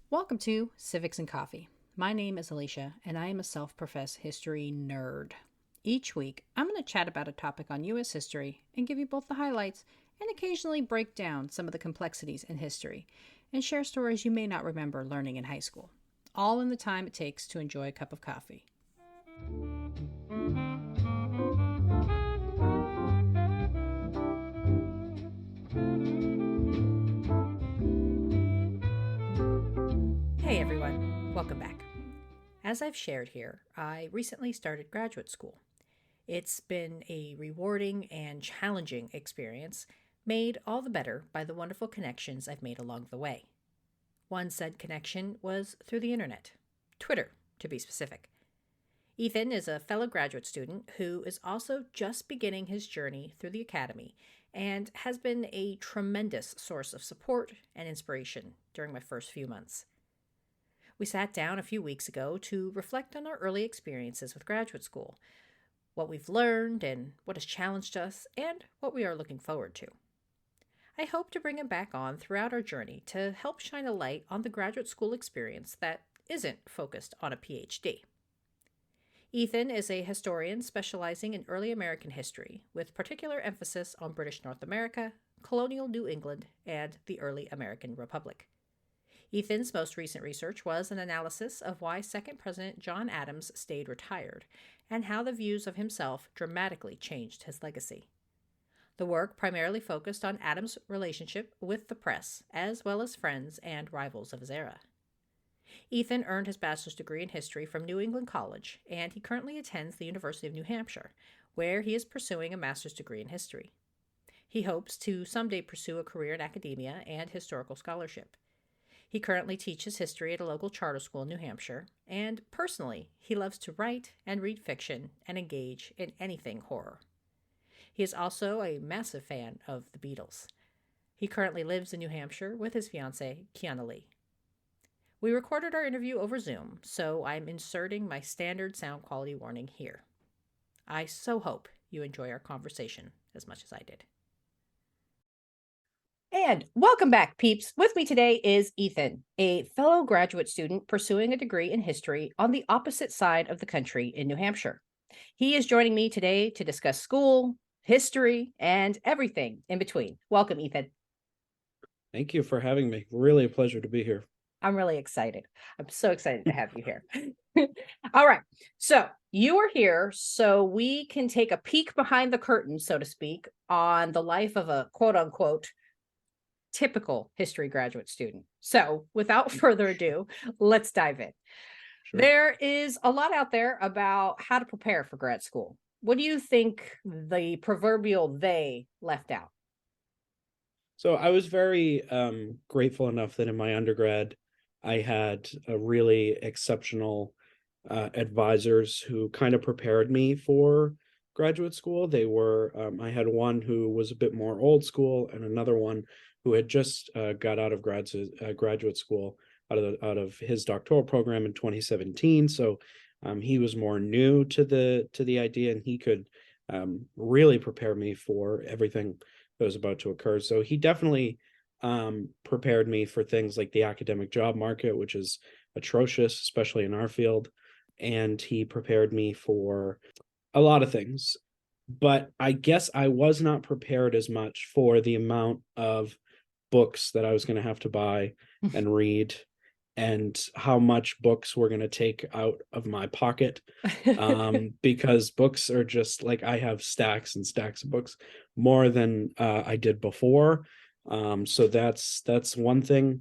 Welcome to Civics and Coffee. My name is Alicia, and I am a self-professed history nerd. Each week, I'm going to chat about a topic on U.S. history and give you both the highlights and occasionally break down some of the complexities in history and share stories you may not remember learning in high school, all in the time it takes to enjoy a cup of coffee. Hey everyone, welcome back. As I've shared here, I recently started graduate school. It's been a rewarding and challenging experience, made all the better by the wonderful connections I've made along the way. One said connection was through the internet, Twitter to be specific. Ethan is a fellow graduate student who is also just beginning his journey through the academy and has been a tremendous source of support and inspiration during my first few months. We sat down a few weeks ago to reflect on our early experiences with graduate school, what we've learned and what has challenged us, and what we are looking forward to. I hope to bring him back on throughout our journey to help shine a light on the graduate school experience that isn't focused on a PhD. Ethan is a historian specializing in early American history, with particular emphasis on British North America, colonial New England, and the early American Republic. Ethan's most recent research was an analysis of why second President John Adams stayed retired and how the views of himself dramatically changed his legacy. The work primarily focused on Adams' relationship with the press, as well as friends and rivals of his era. Ethan earned his bachelor's degree in history from New England College, and he currently attends the University of New Hampshire, where he is pursuing a master's degree in history. He hopes to someday pursue a career in academia and historical scholarship. He currently teaches history at a local charter school in New Hampshire, and personally, he loves to write and read fiction and engage in anything horror. He is also a massive fan of the Beatles. He currently lives in New Hampshire with his fiancée, Kiana Lee. We recorded our interview over Zoom, so I'm inserting my standard sound quality warning here. I so hope you enjoy our conversation as much as I did. And welcome back, peeps. With me today is Ethan, a fellow graduate student pursuing a degree in history on the opposite side of the country in New Hampshire. He is joining me today to discuss school, history, and everything in between. Welcome, Ethan. Thank you for having me. Really a pleasure to be here. I'm really excited. I'm so excited to have you here. All right. So you are here so we can take a peek behind the curtain, so to speak, on the life of a quote unquote typical history graduate student. So without further ado, let's dive in. Sure. There is a lot out there about how to prepare for grad school. What do you think the proverbial they left out? So I was very grateful enough that in my undergrad, I had a really exceptional advisors who kind of prepared me for graduate school. They were, I had one who was a bit more old school and another one who had just got out of graduate school out of his doctoral program in 2017. So he was more new to the idea, and he could really prepare me for everything that was about to occur. So he definitely prepared me for things like the academic job market, which is atrocious, especially in our field. And he prepared me for a lot of things. But I guess I was not prepared as much for the amount of books that I was going to have to buy and read, and how much books were going to take out of my pocket, because books are just like, I have stacks and stacks of books, more than I did before. So that's one thing.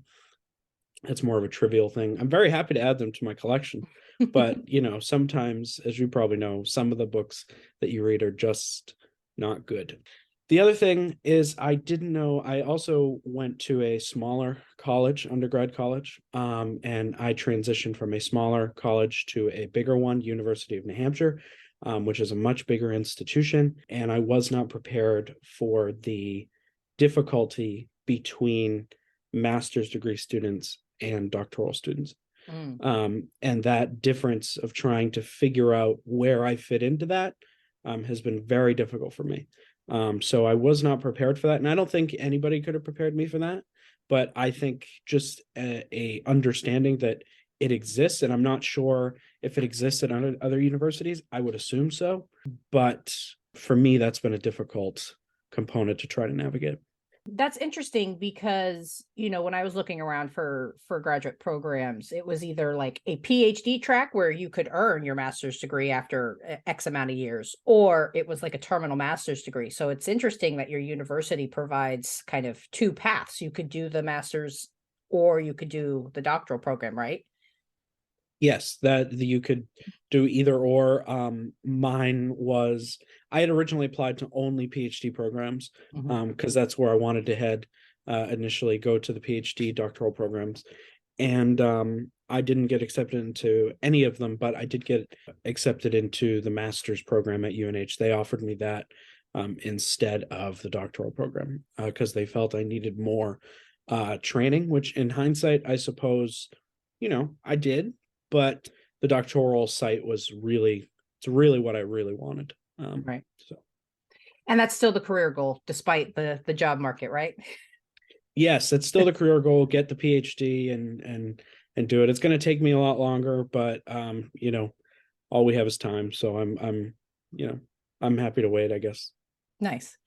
It's more of a trivial thing. I'm very happy to add them to my collection, but sometimes, as you probably know, some of the books that you read are just not good. The other thing is, I didn't know, I also went to a smaller college, undergrad college, and I transitioned from a smaller college to a bigger one, University of New Hampshire, which is a much bigger institution. And I was not prepared for the difficulty between master's degree students and doctoral students. And that difference of trying to figure out where I fit into that has been very difficult for me. So I was not prepared for that. And I don't think anybody could have prepared me for that. but I think just a understanding that it exists, and I'm not sure if it exists at other universities. I would assume so, but for me, that's been a difficult component to try to navigate. That's interesting because, when I was looking around for graduate programs, it was either like a PhD track where you could earn your master's degree after X amount of years, or it was like a terminal master's degree. So it's interesting that your university provides kind of two paths. You could do the master's or you could do the doctoral program, right? Yes, that you could do either or. Mine was, I had originally applied to only PhD programs Mhm. because that's where I wanted to head initially, go to the PhD doctoral programs. And I didn't get accepted into any of them, but I did get accepted into the master's program at UNH. They offered me that instead of the doctoral program because they felt I needed more training, which in hindsight, I suppose, I did, but the doctoral site was really, it's really what I really wanted. Right. So And that's still the career goal, despite the job market, right? yes, it's still the career goal, get the PhD and do it. It's going to take me a lot longer, but all we have is time. So you know, I'm happy to wait, I guess. Nice.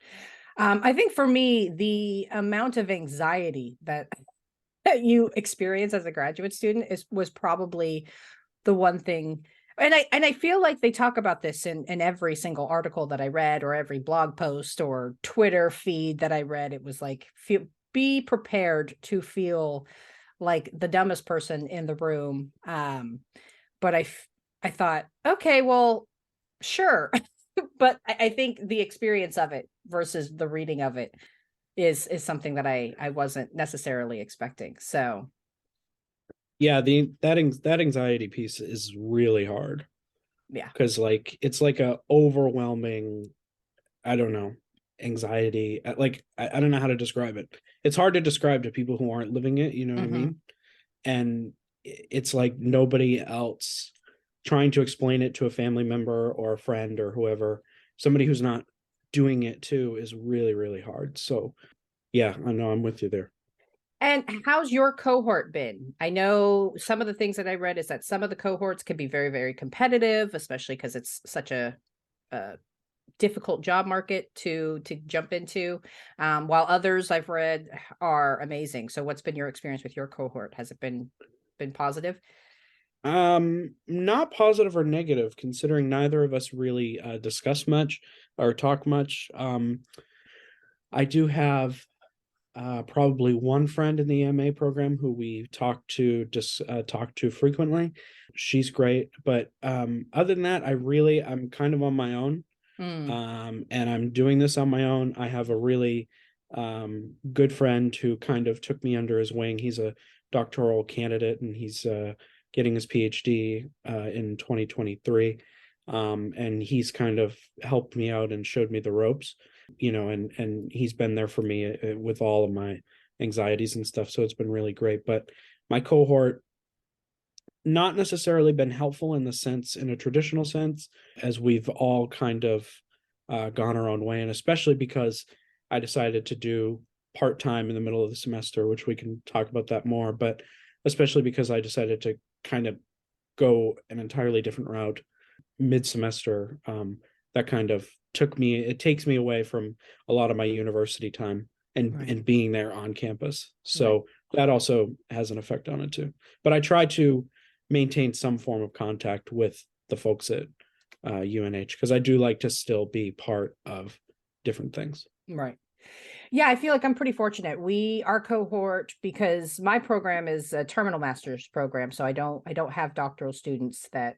I think for me, the amount of anxiety that you experience as a graduate student was probably the one thing. And I feel like they talk about this in every single article that I read, or every blog post or Twitter feed that I read. It was like, be prepared to feel like the dumbest person in the room. But I thought, okay, well, sure. But I think the experience of it versus the reading of it is something that I wasn't necessarily expecting. So Yeah, that anxiety piece is really hard yeah. because like it's like a overwhelming, I don't know, anxiety. Like I don't know how to describe it. It's hard to describe to people who aren't living it, you know what I Hmm. mean? And it's like nobody else trying to explain it to a family member or a friend or whoever, somebody who's not doing it too, is really, really hard. So yeah, I know, I'm with you there. And how's your cohort been? I know some of the things that I read is that some of the cohorts can be very, very competitive, especially because it's such a difficult job market to jump into. While others I've read are amazing. So what's been your experience with your cohort? Has it been positive? Not positive or negative, considering neither of us really discuss much or talk much. I do have probably one friend in the MA program who we talk to frequently. She's great, but other than that, I'm kind of on my own, Mm, and I'm doing this on my own. I have a really good friend who kind of took me under his wing. He's a doctoral candidate, and he's getting his PhD in 2023. And he's kind of helped me out and showed me the ropes, and he's been there for me with all of my anxieties and stuff. So it's been really great. But my cohort, not necessarily been helpful in the sense, in a traditional sense, as we've all kind of gone our own way, and especially because I decided to do part-time in the middle of the semester, which we can talk about that more, but especially because I decided to kind of go an entirely different route mid-semester. That kind of it takes me away from a lot of my university time right, and being there on campus. right. So that also has an effect on it too. But I try to maintain some form of contact with the folks at UNH because I do like to still be part of different things. Right. Yeah, I feel like I'm pretty fortunate. Our cohort, because my program is a terminal master's program, so I don't have doctoral students that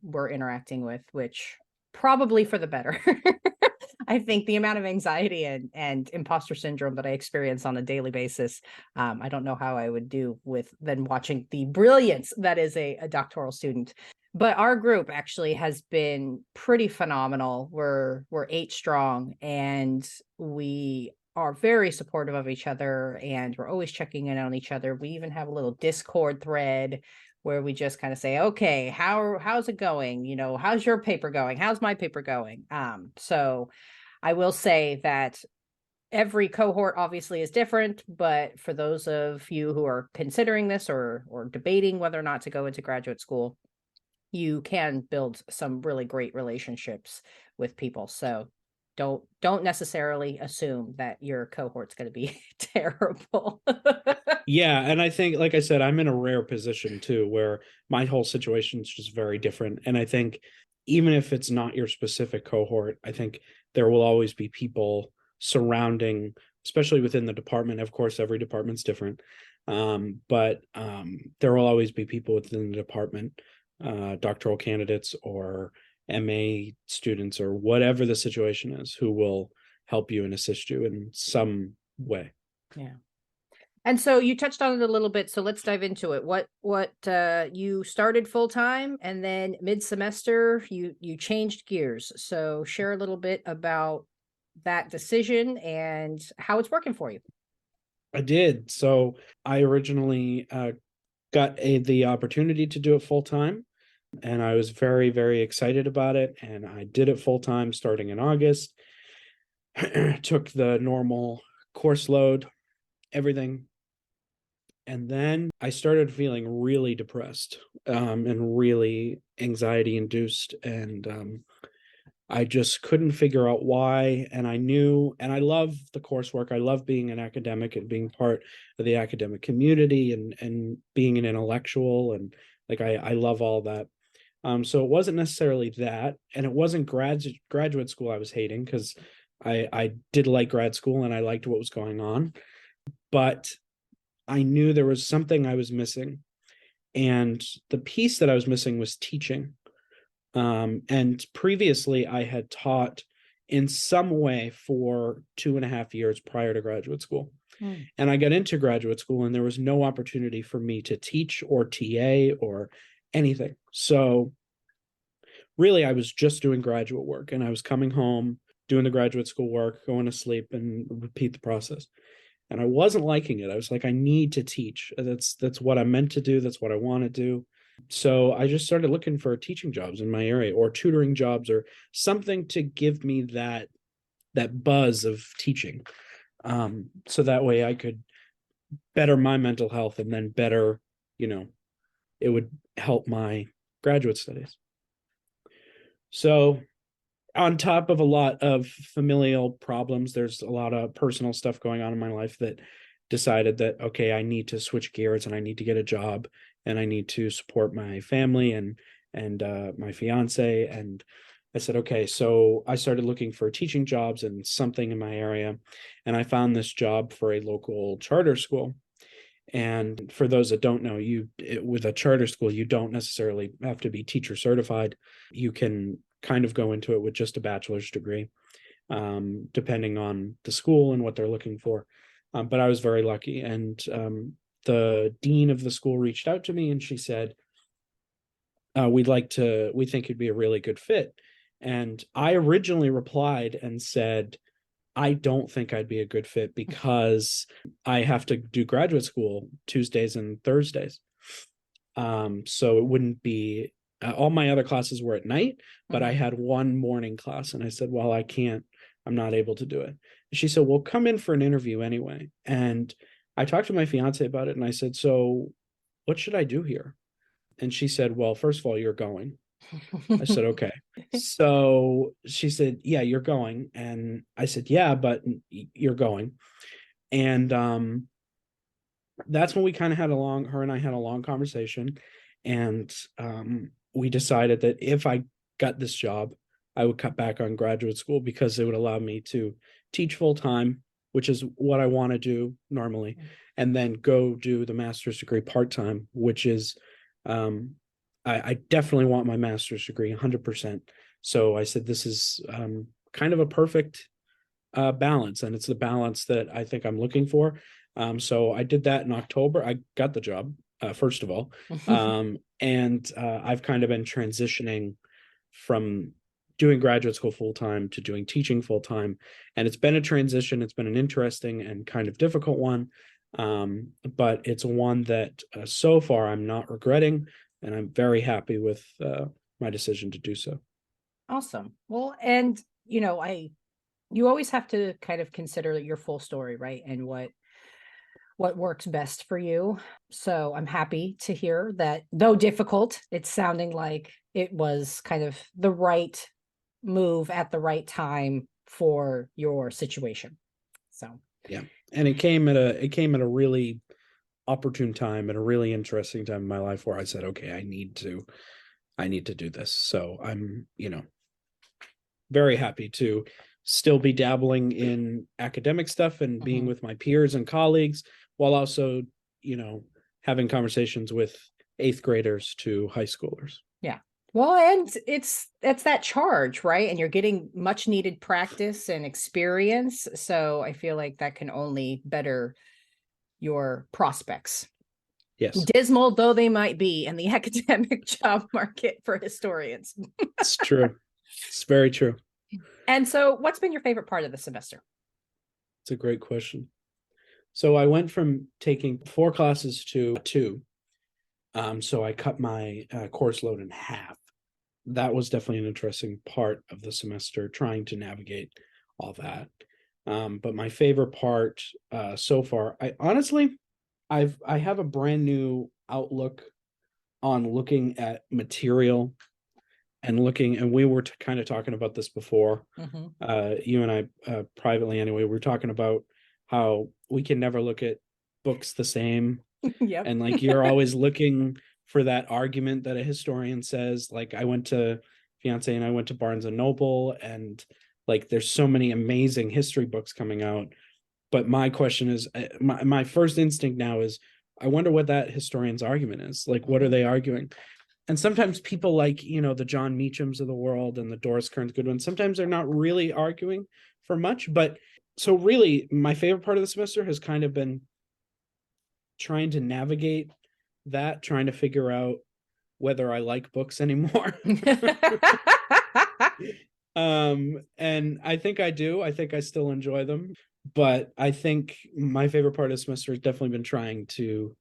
we're interacting with, which probably for the better. I think the amount of anxiety and imposter syndrome that I experience on a daily basis, I don't know how I would do with then watching the brilliance that is a doctoral student. But our group actually has been pretty phenomenal. We're 8 strong, and we are very supportive of each other, and we're always checking in on each other. We even have a little Discord thread where we just kind of say, okay, how's it going? How's your paper going? How's my paper going? So I will say that every cohort obviously is different, but for those of you who are considering this or debating whether or not to go into graduate school, you can build some really great relationships with people. So don't necessarily assume that your cohort's going to be terrible. Yeah, and I think, like I said, I'm in a rare position too, where my whole situation is just very different. And I think even if it's not your specific cohort, I think there will always be people surrounding, especially within the department. Of course, every department's different. But there will always be people within the department, doctoral candidates or MA students or whatever the situation is, who will help you and assist you in some way. Yeah. And so you touched on it a little bit, so let's dive into it. What you started full time, and then mid semester you changed gears. So share a little bit about that decision and how it's working for you. I did. So I originally got the opportunity to do it full time, and I was very, very excited about it. And I did it full time starting in August. Took the normal course load, everything. And then I started feeling really depressed, and really anxiety induced. And I just couldn't figure out why. And I knew, and I love the coursework. I love being an academic and being part of the academic community, and being an intellectual. And like, I love all that. So it wasn't necessarily that. And it wasn't graduate school I was hating, because I did like grad school and I liked what was going on. But I knew there was something I was missing. And the piece that I was missing was teaching. And previously, I had taught in some way for 2.5 years prior to graduate school. Mm. And I got into graduate school, and there was no opportunity for me to teach or TA or anything. So really, I was just doing graduate work, and I was coming home, doing the graduate school work, going to sleep, and repeat the process. And I wasn't liking it. I was like, I need to teach. That's what I'm meant to do. That's what I want to do. So I just started looking for teaching jobs in my area, or tutoring jobs, or something to give me that buzz of teaching. So that way I could better my mental health, and then better, it would help my graduate studies. So on top of a lot of familial problems, there's a lot of personal stuff going on in my life that decided that, okay, I need to switch gears, and I need to get a job, and I need to support my family and my fiance. And I said, okay, so I started looking for teaching jobs and something in my area, and I found this job for a local charter school. And for those that don't know, with a charter school, you don't necessarily have to be teacher certified. You can kind of go into it with just a bachelor's degree, depending on the school and what they're looking for. But I was very lucky. And the dean of the school reached out to me, and she said, we think you'd be a really good fit. And I originally replied and said, I don't think I'd be a good fit, because I have to do graduate school Tuesdays and Thursdays. So it wouldn't be, all my other classes were at night, but I had one morning class, and I said, well, I'm not able to do it. And she said, well, come in for an interview anyway. And I talked to my fiance about it, and I said, so what should I do here? And she said, well, first of all, you're going. I said, okay. So she said, yeah, you're going. And I said, yeah, but you're going. And that's when we kind of her and I had a long conversation. And we decided that if I got this job, I would cut back on graduate school, because it would allow me to teach full time, which is what I want to do normally, and then go do the master's degree part time, which is, I definitely want my master's degree 100%. So I said, this is kind of a perfect balance, and it's the balance that I think I'm looking for. So I did that in October. I got the job, first of all. And I've kind of been transitioning from doing graduate school full time to doing teaching full time. And it's been a transition. It's been an interesting and kind of difficult one. But it's one that so far I'm not regretting, and I'm very happy with my decision to do so. Awesome. Well, and I you always have to kind of consider your full story, right? And what works best for you. So I'm happy to hear that, though difficult, it's sounding like it was kind of the right move at the right time for your situation. So Yeah. And it came at a really opportune time, at a really interesting time in my life where I said, okay, I need to do this. So I'm, very happy to still be dabbling in academic stuff and being with my peers and colleagues while also, you know, having conversations with eighth graders to high schoolers. yeah. Well, and it's that charge, right? And you're getting much needed practice and experience. So I feel like that can only better your prospects. Yes, Dismal though they might be in the academic job market for historians. it's true. It's very true. And so, what's been your favorite part of the semester? It's a great question. So I went from taking 4 classes to 2. So I cut my course load in half. That was definitely an interesting part of the semester, trying to navigate all that. But my favorite part so far, I have a brand new outlook on looking at material and we were kind of talking about this before. You and I privately anyway, we were talking about how we can never look at books the same. Yep. And like you're always looking for that argument that a historian says. Like fiance and I went to Barnes and Noble, and like there's so many amazing history books coming out. But my question is, my first instinct now is, I wonder what that historian's argument is. Like, what are they arguing? And sometimes people like, the John Meachams of the world and the Doris Kearns Goodwin, sometimes they're not really arguing for much. But so really, my favorite part of the semester has kind of been trying to navigate that, trying to figure out whether I like books anymore. And I think I do. I think I still enjoy them. But I think my favorite part of the semester has definitely been trying to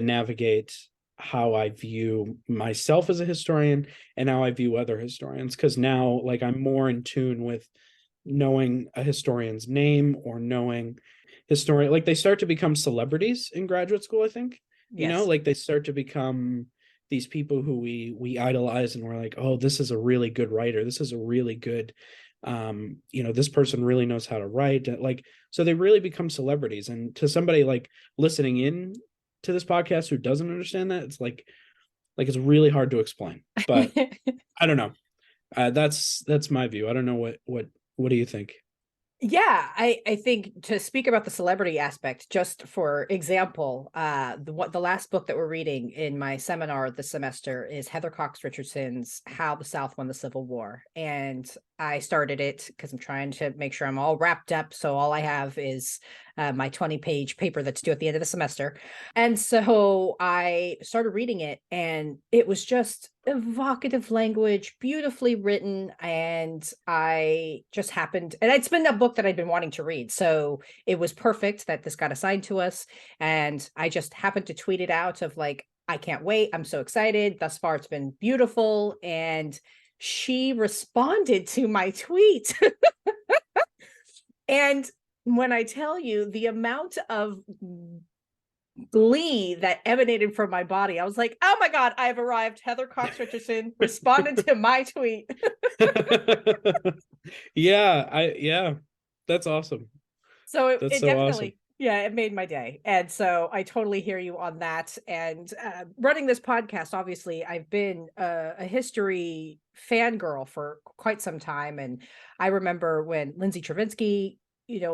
navigate how I view myself as a historian and how I view other historians. Because now, like, I'm more in tune with knowing a historian's name or knowing historian, like they start to become celebrities in graduate school, I think. Yes. Like they start to become these people who we idolize, and we're like, oh, this is a really good writer, this is a really good this person really knows how to write, like, so they really become celebrities. And to somebody like listening in to this podcast who doesn't understand that, it's like it's really hard to explain. But I don't know. That's my view. I don't know what do you think? Yeah, I think to speak about the celebrity aspect, just for example, the last book that we're reading in my seminar this semester is Heather Cox Richardson's How the South Won the Civil War. And I started it because I'm trying to make sure I'm all wrapped up. So all I have is my 20-page paper that's due at the end of the semester. And so I started reading it, and it was just evocative language, beautifully written. And I just happened, and it's been a book that I'd been wanting to read. So it was perfect that this got assigned to us. And I just happened to tweet it out of like, I can't wait. I'm so excited. Thus far, it's been beautiful. And she responded to my tweet. And when I tell you the amount of glee that emanated from my body, I was like, oh my God, I've arrived. Heather Cox Richardson responded to my tweet. Yeah, that's awesome. So That's it so awesome. definitely, yeah, it made my day. And so I totally hear you on that. And running this podcast, obviously, I've been a history fangirl for quite some time. And I remember when Lindsay Chervinsky,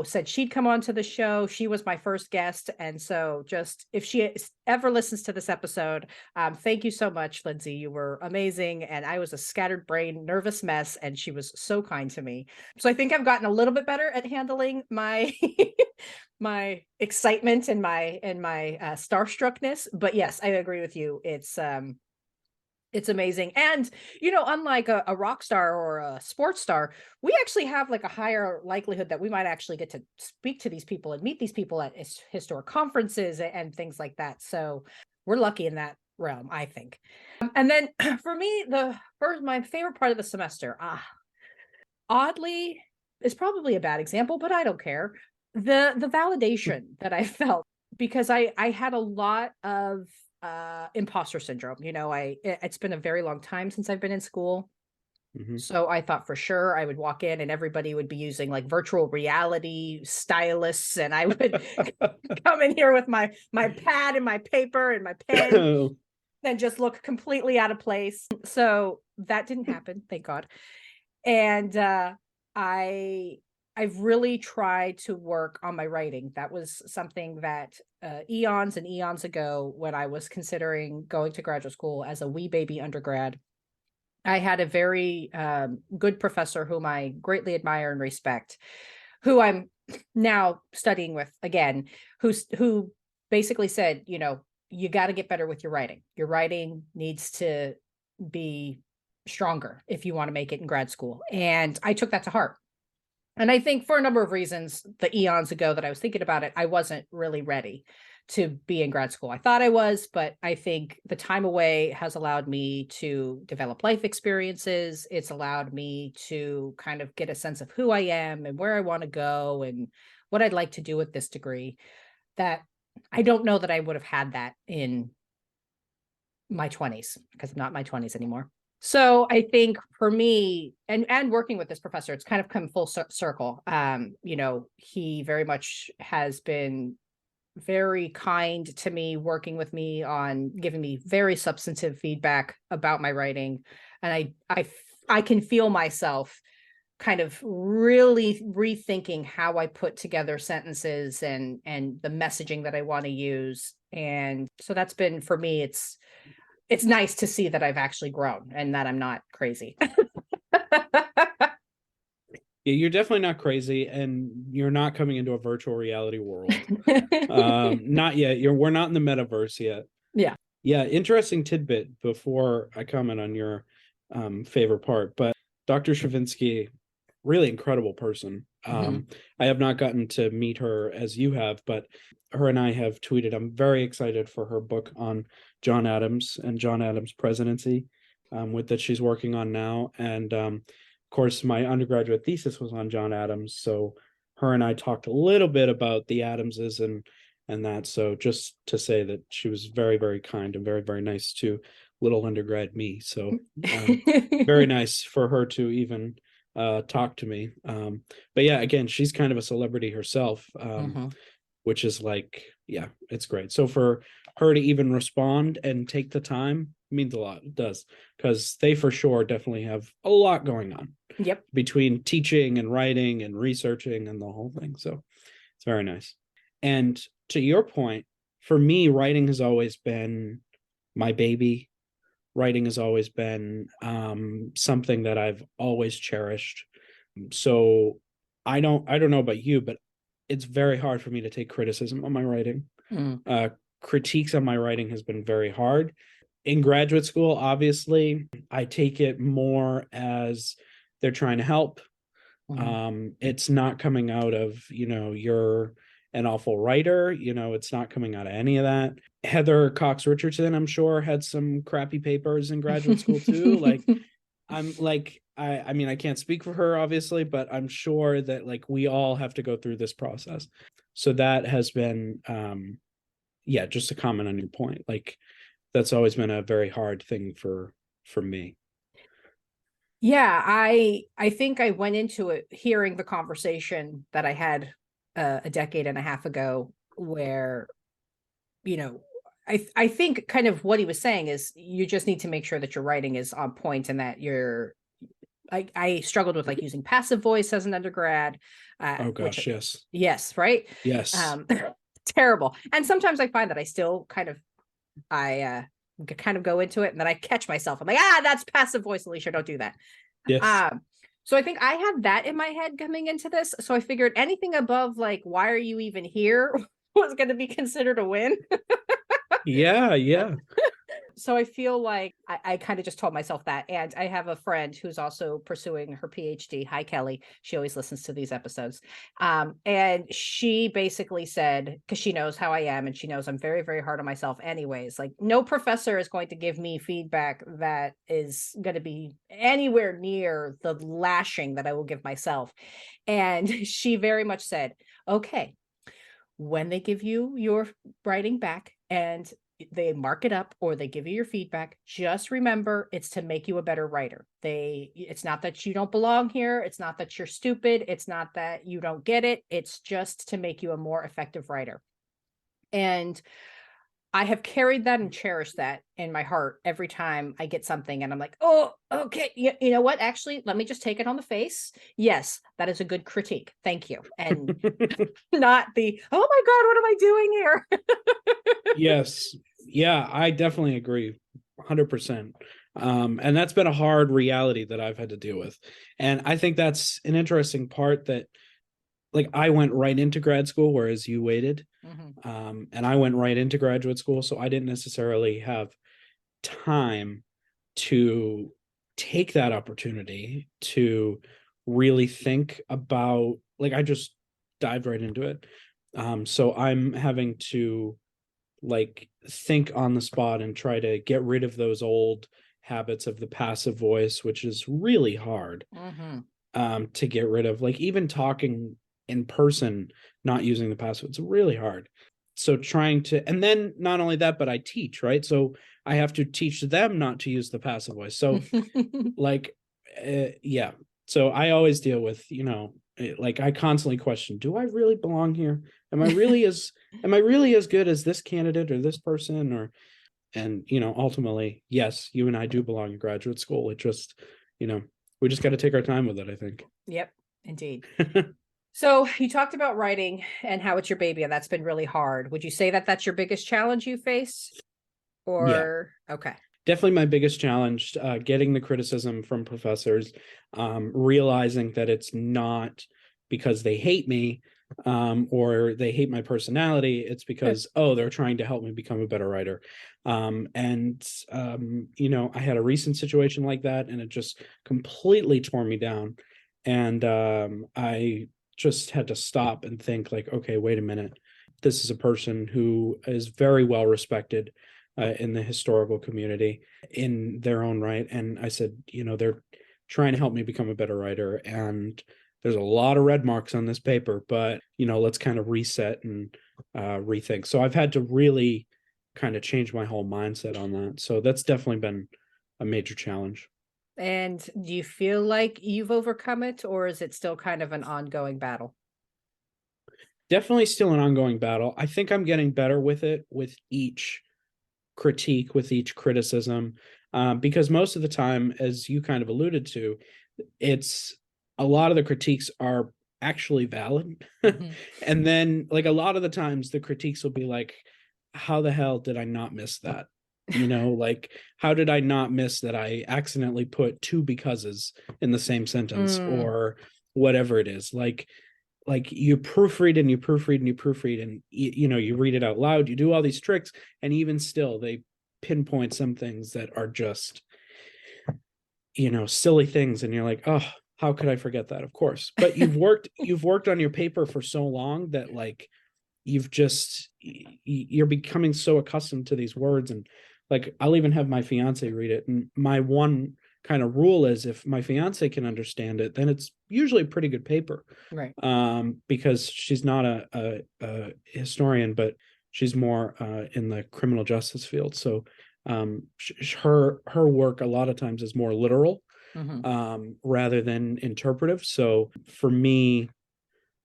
said she'd come on to the show. She was my first guest. And so just if she ever listens to this episode, thank you so much, Lindsay. You were amazing. And I was a scattered brain, nervous mess. And she was so kind to me. So I think I've gotten a little bit better at handling my my excitement and my starstruckness. But yes, I agree with you. It's amazing. And, unlike a rock star or a sports star, we actually have like a higher likelihood that we might actually get to speak to these people and meet these people at historic conferences and things like that. So we're lucky in that realm, I think. And then for me, my favorite part of the semester, oddly, is probably a bad example, but I don't care. The validation that I felt, because I had a lot of imposter syndrome. It's been a very long time since I've been in school. Mhm. So I thought for sure I would walk in and everybody would be using like virtual reality stylists, and I would come in here with my pad and my paper and my pen and just look completely out of place. So that didn't happen, thank God. And I I've really tried to work on my writing. That was something that eons and eons ago, when I was considering going to graduate school as a wee baby undergrad, I had a very good professor whom I greatly admire and respect, who I'm now studying with again, who basically said, you got to get better with your writing. Your writing needs to be stronger if you want to make it in grad school. And I took that to heart. And I think for a number of reasons, the eons ago that I was thinking about it, I wasn't really ready to be in grad school. I thought I was, but I think the time away has allowed me to develop life experiences. It's allowed me to kind of get a sense of who I am and where I want to go and what I'd like to do with this degree, that I don't know that I would have had that in my 20s, because I'm not in my 20s anymore. So I think for me, and working with this professor, it's kind of come full circle. He very much has been very kind to me, working with me on giving me very substantive feedback about my writing. And I can feel myself kind of really rethinking how I put together sentences and the messaging that I want to use. And so that's been, for me, it's nice to see that I've actually grown and that I'm not crazy. Yeah, you're definitely not crazy, and you're not coming into a virtual reality world. Not yet. We're not in the metaverse yet. Yeah. Yeah, interesting tidbit before I comment on your favorite part. But Dr. Chervinsky, really incredible person. I have not gotten to meet her as you have, but her and I have tweeted. I'm very excited for her book on John Adams and John Adams' presidency, with that she's working on now. And of course, my undergraduate thesis was on John Adams, so her and I talked a little bit about the Adamses and that. So just to say that she was very, very kind and very, very nice to little undergrad me. So very nice for her to even talk to me. But yeah, again, she's kind of a celebrity herself, which is like, yeah, it's great. So for her to even respond and take the time means a lot. It does, because they for sure definitely have a lot going on. Yep. Between teaching and writing and researching and the whole thing. So it's very nice. And to your point, for me, writing has always been my baby. Writing has always been something that I've always cherished. So I don't know about you, but it's very hard for me to take criticism on my writing. Critiques on my writing has been very hard. In graduate school, obviously, I take it more as they're trying to help. It's not coming out of, you're an awful writer. It's not coming out of any of that. Heather Cox Richardson, I'm sure, had some crappy papers in graduate school too. I mean, I can't speak for her, obviously, but I'm sure that we all have to go through this process. So that has been, just to comment on your point, that's always been a very hard thing for me. Yeah, I think I went into it hearing the conversation that I had a decade and a half ago, where, I think kind of what he was saying is you just need to make sure that your writing is on point and that I struggled with using passive voice as an undergrad. Oh gosh, yes. Yes, right? Yes. Terrible. And sometimes I find that I still kind of go into it and then I catch myself. I'm like, that's passive voice, Alicia, don't do that. Yes. So I think I had that in my head coming into this. So I figured anything above why are you even here was going to be considered a win. Yeah. So I feel like I kind of just told myself that. And I have a friend who's also pursuing her PhD. Hi, Kelly. She always listens to these episodes. And she basically said, because she knows how I am and she knows I'm very, very hard on myself anyways, like no professor is going to give me feedback that is going to be anywhere near the lashing that I will give myself. And she very much said, okay, when they give you your writing back and they mark it up or they give you your feedback, just remember it's to make you a better writer. It's not that you don't belong here. It's not that you're stupid. It's not that you don't get it. It's just to make you a more effective writer. And I have carried that and cherished that in my heart every time I get something and I'm like, oh, okay. You know what? Actually, let me just take it on the face. Yes, that is a good critique. Thank you. And not the, oh my God, what am I doing here? Yes. Yeah, I definitely agree 100%. And that's been a hard reality that I've had to deal with. And I think that's an interesting part that, like, I went right into grad school, whereas you waited. And I went right into graduate school. So I didn't necessarily have time to take that opportunity to really think about, like, I just dived right into it. So I'm having to, like, think on the spot and try to get rid of those old habits of the passive voice, which is really hard to get rid of. Like, even talking in person, not using the passive, it's really hard. So trying to, and then not only that, but I teach, right? So I have to teach them not to use the passive voice. So like, yeah. So I always deal with, like, I constantly question, do I really belong here? Am I really as good as this candidate or this person? And ultimately, yes, you and I do belong in graduate school. It just, we just got to take our time with it, I think. Yep, indeed. So you talked about writing and how it's your baby, and that's been really hard. Would you say that that's your biggest challenge you face? Or, yeah. Okay. Definitely my biggest challenge, getting the criticism from professors, realizing that it's not because they hate me or they hate my personality. It's because, they're trying to help me become a better writer. I had a recent situation like that, and it just completely tore me down. And I just had to stop and think, like, okay, wait a minute. This is a person who is very well respected in the historical community in their own right. And I said, they're trying to help me become a better writer. And there's a lot of red marks on this paper, but, let's kind of reset and rethink. So I've had to really kind of change my whole mindset on that. So that's definitely been a major challenge. And do you feel like you've overcome it, or is it still kind of an ongoing battle? Definitely still an ongoing battle. I think I'm getting better with it with each critique, with each criticism, because most of the time, as you kind of alluded to, it's a lot of the critiques are actually valid. And then, like, a lot of the times the critiques will be like, how the hell did I not miss that? Like, how did I not miss that I accidentally put two becauses in the same sentence or whatever it is. Like you proofread and you proofread and you proofread and you read it out loud, you do all these tricks, and even still they pinpoint some things that are just silly things, and you're like, oh, how could I forget that? Of course. But you've worked on your paper for so long that, like, you're becoming so accustomed to these words. And, like, I'll even have my fiance read it, and my one kind of rule is, if my fiance can understand it, then it's usually a pretty good paper, right? Because she's not a historian, but she's more in the criminal justice field. So her work a lot of times is more literal rather than interpretive. So for me,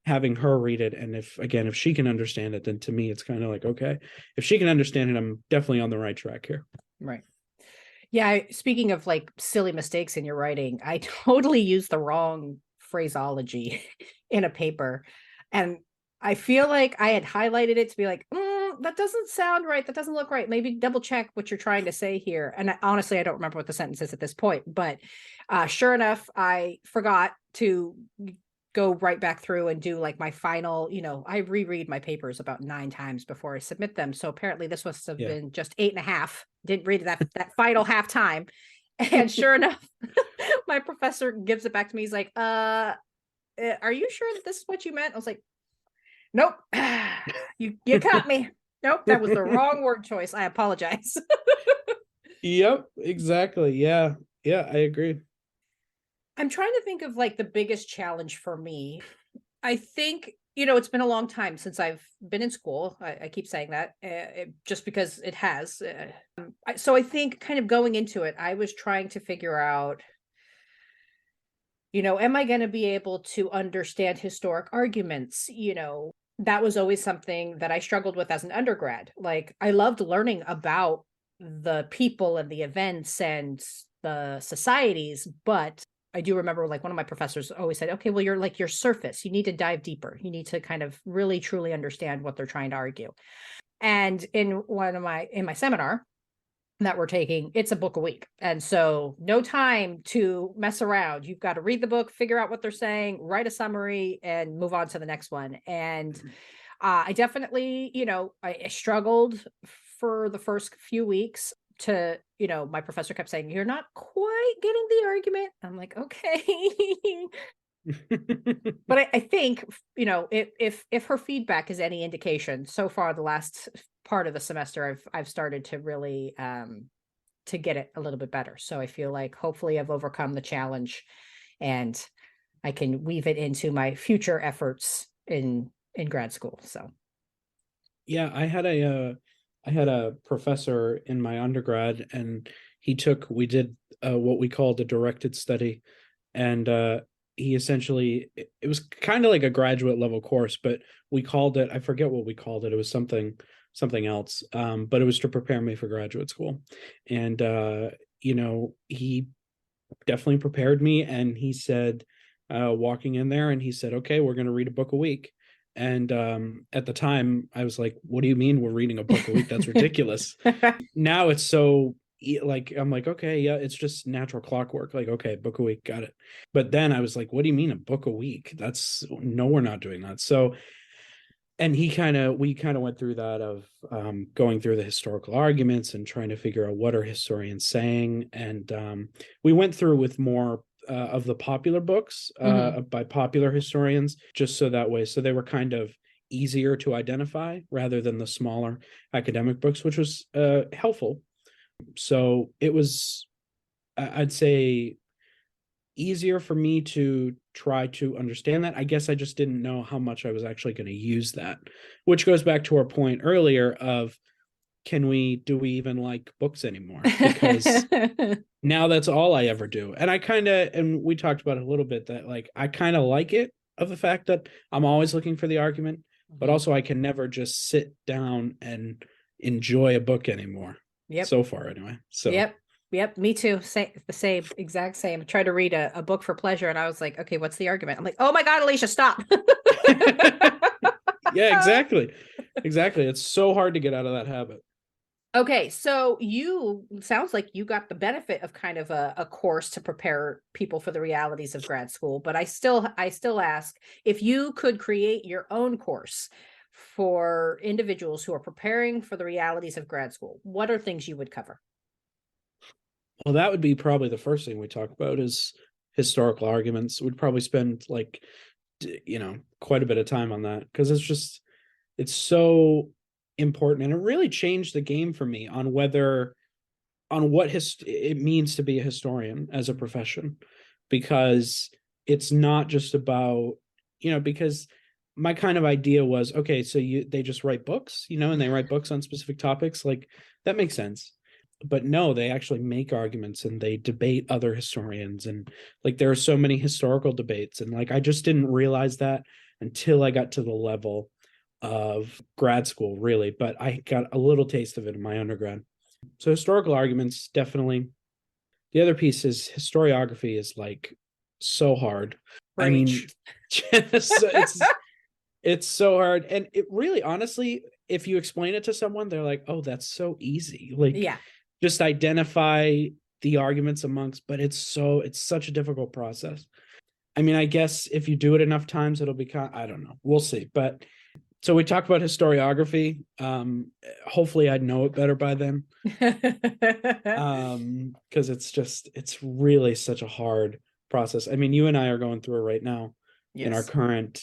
having her read it, and if she can understand it, then to me it's kind of like, okay, if she can understand it, I'm definitely on the right track here. Right. Yeah, speaking of, like, silly mistakes in your writing, I totally used the wrong phraseology in a paper. And I feel like I had highlighted it to be like, that doesn't sound right. That doesn't look right. Maybe double check what you're trying to say here. And honestly, I don't remember what the sentence is at this point, but sure enough, I forgot to go right back through and do like my final, I reread my papers about 9 times before I submit them. So apparently this must have Yeah. been just 8.5. Didn't read that final half time. And sure enough, my professor gives it back to me. He's like, are you sure that this is what you meant? I was like, nope. You caught me. Nope, that was the wrong word choice. I apologize. Yep, exactly. Yeah. Yeah, I agree. I'm trying to think of like the biggest challenge for me. I think, it's been a long time since I've been in school. I keep saying that just because it has. So I think kind of going into it, I was trying to figure out, am I going to be able to understand historic arguments? That was always something that I struggled with as an undergrad. Like, I loved learning about the people and the events and the societies, but I do remember like one of my professors always said, okay, well, you're like your surface. You need to dive deeper. You need to kind of really truly understand what they're trying to argue. And in my seminar that we're taking, it's a book a week. And so no time to mess around. You've got to read the book, figure out what they're saying, write a summary, and move on to the next one. And I definitely, I struggled for the first few weeks to, my professor kept saying, you're not quite getting the argument. I'm like, okay. But I think, if her feedback is any indication, so far the last part of the semester, I've started to really to get it a little bit better. So I feel like hopefully I've overcome the challenge, and I can weave it into my future efforts in grad school. So Yeah, I had a professor in my undergrad, and we did what we called a directed study, and he essentially, it was kind of like a graduate level course, but we called it, I forget what we called it. It was something else, but it was to prepare me for graduate school. And he definitely prepared me, and he said, walking in there, and he said, okay, we're going to read a book a week. And at the time I was like, what do you mean we're reading a book a week? That's ridiculous. Now it's so, like, I'm like, okay, yeah, it's just natural clockwork. Like, okay, book a week, got it. But then I was like, what do you mean a book a week? That's, no, we're not doing that. So, and we kind of went through that of going through the historical arguments and trying to figure out what are historians saying. And we went through with more of the popular books by popular historians, just so that way, so they were kind of easier to identify rather than the smaller academic books, which was helpful. So it was, I'd say, easier for me to try to understand that. I guess I just didn't know how much I was actually going to use that, which goes back to our point earlier of, do we even like books anymore? Because now that's all I ever do. And and we talked about it a little bit, that like, I kind of like it, of the fact that I'm always looking for the argument, but also I can never just sit down and enjoy a book anymore. Yep. So far anyway. So Yep, me too. Same, exact same. I tried to read a book for pleasure, and I was like, okay, what's the argument? I'm like, oh my God, Alicia, stop. Yeah, exactly. Exactly. It's so hard to get out of that habit. Okay, so sounds like you got the benefit of kind of a course to prepare people for the realities of grad school, but I still ask, if you could create your own course for individuals who are preparing for the realities of grad school, what are things you would cover? Well, that would be probably the first thing we talk about, is historical arguments. We'd probably spend like, quite a bit of time on that, because it's so important, and it really changed the game for me on what it means to be a historian as a profession, because it's not just about, because my kind of idea was, okay, so they just write books, and they write books on specific topics, like, that makes sense. But no, they actually make arguments, and they debate other historians, and like, there are so many historical debates, and like, I just didn't realize that until I got to the level of grad school, really. But I got a little taste of it in my undergrad. So historical arguments, definitely. The other piece is historiography is like so hard. I mean, it's so hard. And it really, honestly, if you explain it to someone, they're like, oh, that's so easy. Like, Yeah. just identify the arguments amongst, but it's such a difficult process. I mean, I guess if you do it enough times, it'll become, I don't know. We'll see. But so we talked about historiography. Hopefully I'd know it better by then. Because it's really such a hard process. I mean, you and I are going through it right now in our Yes. current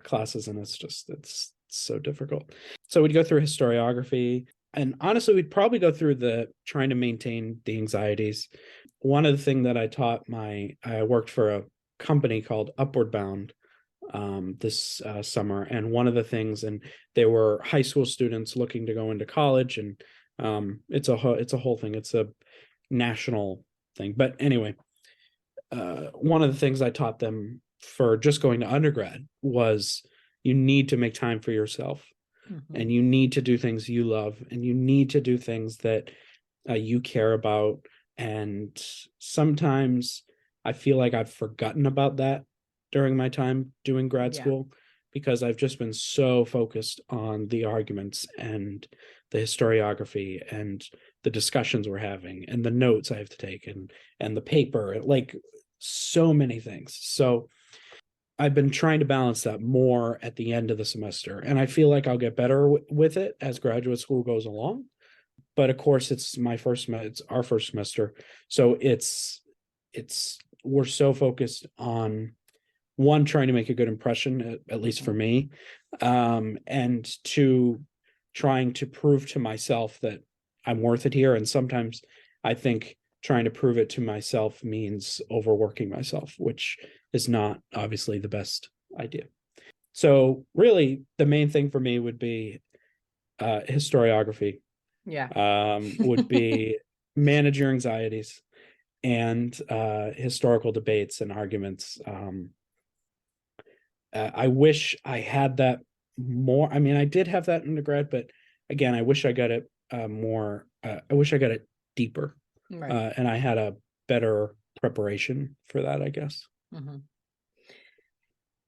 classes, and it's so difficult. So we'd go through historiography, and honestly, we'd probably go through the trying to maintain the anxieties. One of the things that I worked for a company called Upward Bound this summer, and one of the things, and they were high school students looking to go into college, and it's a whole thing. It's a national thing. But anyway, one of the things I taught them for just going to undergrad was you need to make time for yourself, and you need to do things you love, and you need to do things that you care about. And sometimes I feel like I've forgotten about that during my time doing grad school, because I've just been so focused on the arguments and the historiography and the discussions we're having and the notes I have to take and the paper, like so many things. So I've been trying to balance that more at the end of the semester, and I feel like I'll get better with it as graduate school goes along. But of course, it's our first semester, so it's we're so focused on one, trying to make a good impression, at least for me, and two, trying to prove to myself that I'm worth it here. And sometimes I think trying to prove it to myself means overworking myself, which is not obviously the best idea. So really, the main thing for me would be historiography. Would be manage your anxieties, and historical debates and arguments. I wish I had that more. I mean, I did have that in undergrad, but again, I wish I got it more. I wish I got it deeper, and I had a better preparation for that, I guess.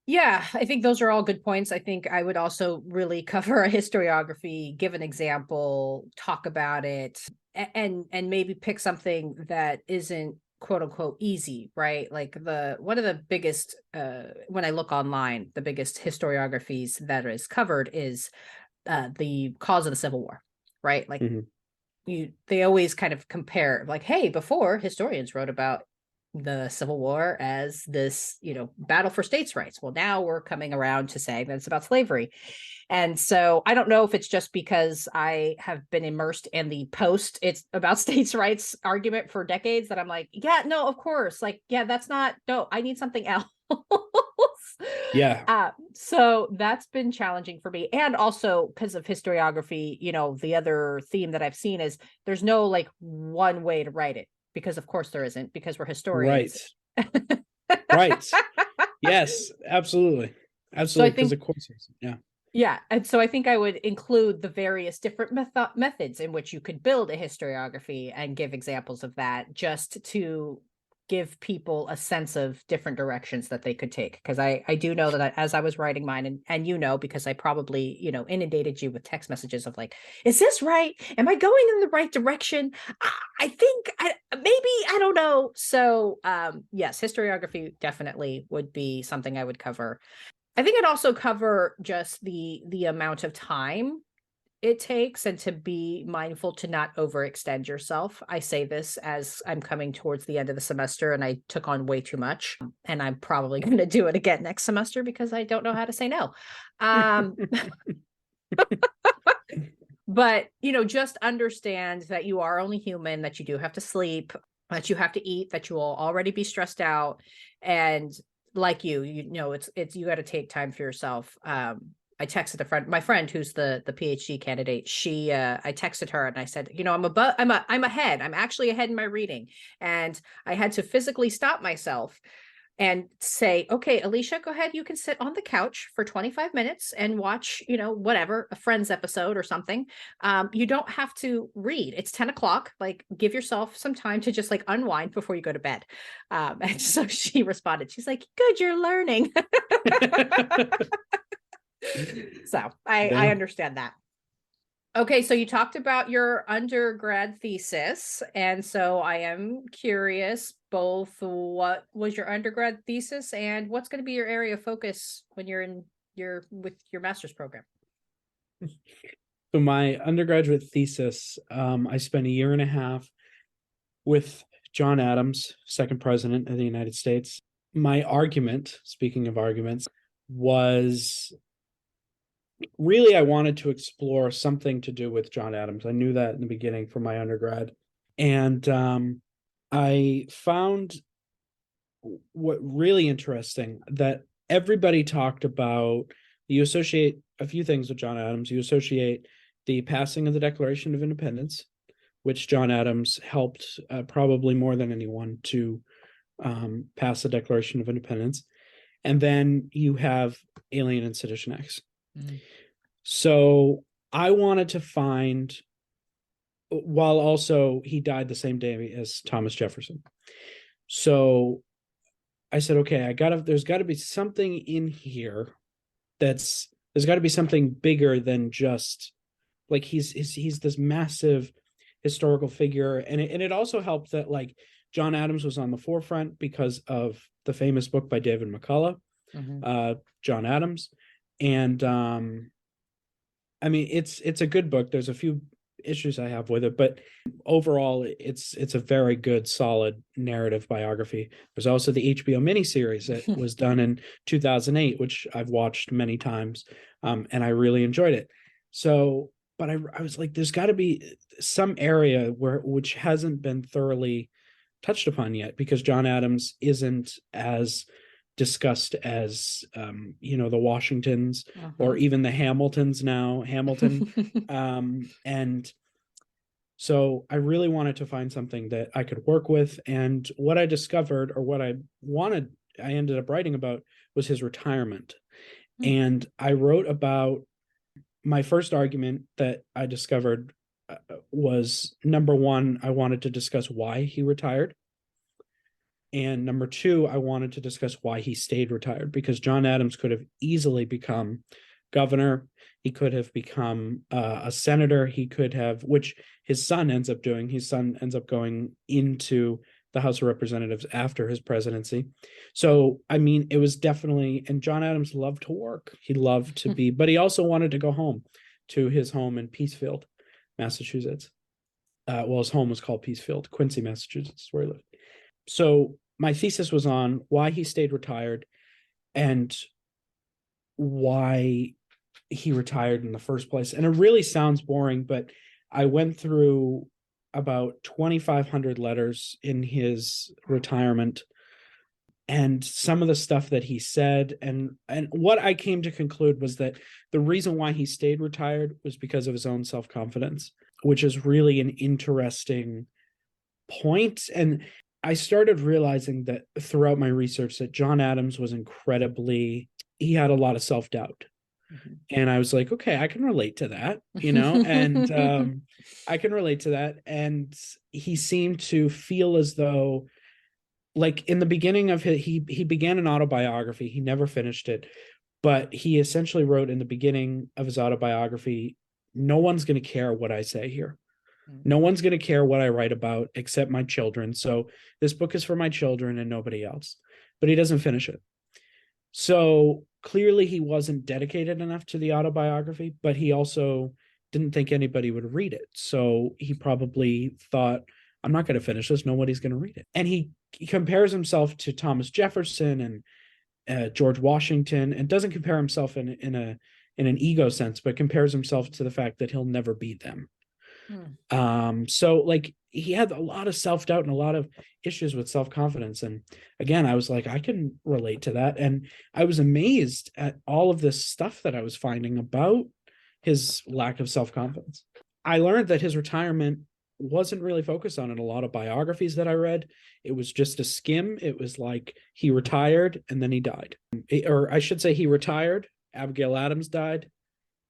Yeah, I think those are all good points. I think I would also really cover a historiography, give an example, talk about it, and maybe pick something that isn't quote unquote easy, right? Like one of the biggest when I look online, the biggest historiographies that is covered is the cause of the Civil War, right? Like they always kind of compare, like, hey, before historians wrote about the Civil War as this, battle for states' rights. Well, now we're coming around to saying that it's about slavery. And so I don't know if it's just because I have been immersed in the post it's about states' rights argument for decades that I'm like, yeah, no, of course. Like, yeah, that's not, no, I need something else. Yeah. So that's been challenging for me. And also because of historiography, the other theme that I've seen is there's no like one way to write it, because of course there isn't, because we're historians. Right. Yes, absolutely. So Because of course. Yeah. And so I think I would include the various different methods in which you could build a historiography and give examples of that, just to give people a sense of different directions that they could take. Because I do know that as I was writing mine, and because I probably, inundated you with text messages of like, is this right? Am I going in the right direction? I think maybe, I don't know. So yes, historiography definitely would be something I would cover. I think I'd also cover just the amount of time it takes, and to be mindful to not overextend yourself. I say this as I'm coming towards the end of the semester and I took on way too much, and I'm probably going to do it again next semester because I don't know how to say no. But, just understand that you are only human, that you do have to sleep, that you have to eat, that you will already be stressed out. And like it's you got to take time for yourself. I texted my friend who's the PhD candidate. I texted her and I said, I'm ahead. I'm actually ahead in my reading. And I had to physically stop myself and say, okay, Alicia, go ahead. You can sit on the couch for 25 minutes and watch, whatever, a Friends episode or something. You don't have to read. It's 10 o'clock. Like, give yourself some time to just like unwind before you go to bed. And so she responded, she's like, good, you're learning. So I understand that. Okay, so you talked about your undergrad thesis, and so I am curious both what was your undergrad thesis and what's going to be your area of focus when you're in your master's program. So my undergraduate thesis, I spent a year and a half with John Adams, second president of the United States. My argument, speaking of arguments, was really I wanted to explore something to do with John Adams. I knew that in the beginning for my undergrad. And I found what really interesting that everybody talked about. You associate a few things with John Adams. You associate the passing of the Declaration of Independence, which John Adams helped probably more than anyone to pass the Declaration of Independence. And then you have Alien and Sedition Acts. Mm-hmm. So I wanted to find, while also he died the same day as Thomas Jefferson. So I said, okay, there's got to be something in here there's got to be something bigger than just like he's this massive historical figure. And it also helped that like John Adams was on the forefront because of the famous book by David McCullough, John Adams. And I mean, it's a good book. There's a few issues I have with it, but overall it's a very good, solid narrative biography. There's also the HBO miniseries that was done in 2008, which I've watched many times, and I really enjoyed it. So, but I was like, there's got to be some area which hasn't been thoroughly touched upon yet, because John Adams isn't as discussed as the Washingtons or even the Hamilton. And so I really wanted to find something that I could work with. And what I discovered, or what I ended up writing about, was his retirement. And I wrote about my first argument that I discovered was, number one, I wanted to discuss why he retired. And number two, I wanted to discuss why he stayed retired, because John Adams could have easily become governor. He could have become a senator. He could have, which his son ends up doing. His son ends up going into the House of Representatives after his presidency. So, I mean, it was definitely, and John Adams loved to work. He loved to be, but he also wanted to go home to his home in Peacefield, Massachusetts. Well, his home was called Peacefield, Quincy, Massachusetts, where he lived. So my thesis was on why he stayed retired and why he retired in the first place. And it really sounds boring, but I went through about 2,500 letters in his retirement, and some of the stuff that he said, and what I came to conclude was that the reason why he stayed retired was because of his own self-confidence, which is really an interesting point. And I started realizing that throughout my research that John Adams was he had a lot of self-doubt. And I was like, okay, I can relate to that, and I can relate to that. And he seemed to feel as though, like in the beginning of he began an autobiography. He never finished it, but he essentially wrote in the beginning of his autobiography, no one's going to care what I say here. No one's going to care what I write about except my children. So this book is for my children and nobody else. But he doesn't finish it. So clearly he wasn't dedicated enough to the autobiography, but he also didn't think anybody would read it. So he probably thought, I'm not going to finish this. Nobody's going to read it. And he compares himself to Thomas Jefferson and George Washington, and doesn't compare himself in an ego sense, but compares himself to the fact that he'll never beat them. So like he had a lot of self-doubt and a lot of issues with self-confidence. And again, I was like, I can relate to that. And I was amazed at all of this stuff that I was finding about his lack of self-confidence. I learned that his retirement wasn't really focused on in a lot of biographies that I read. It was just a skim. It was like he retired and then he died. Or I should say he retired, Abigail Adams died,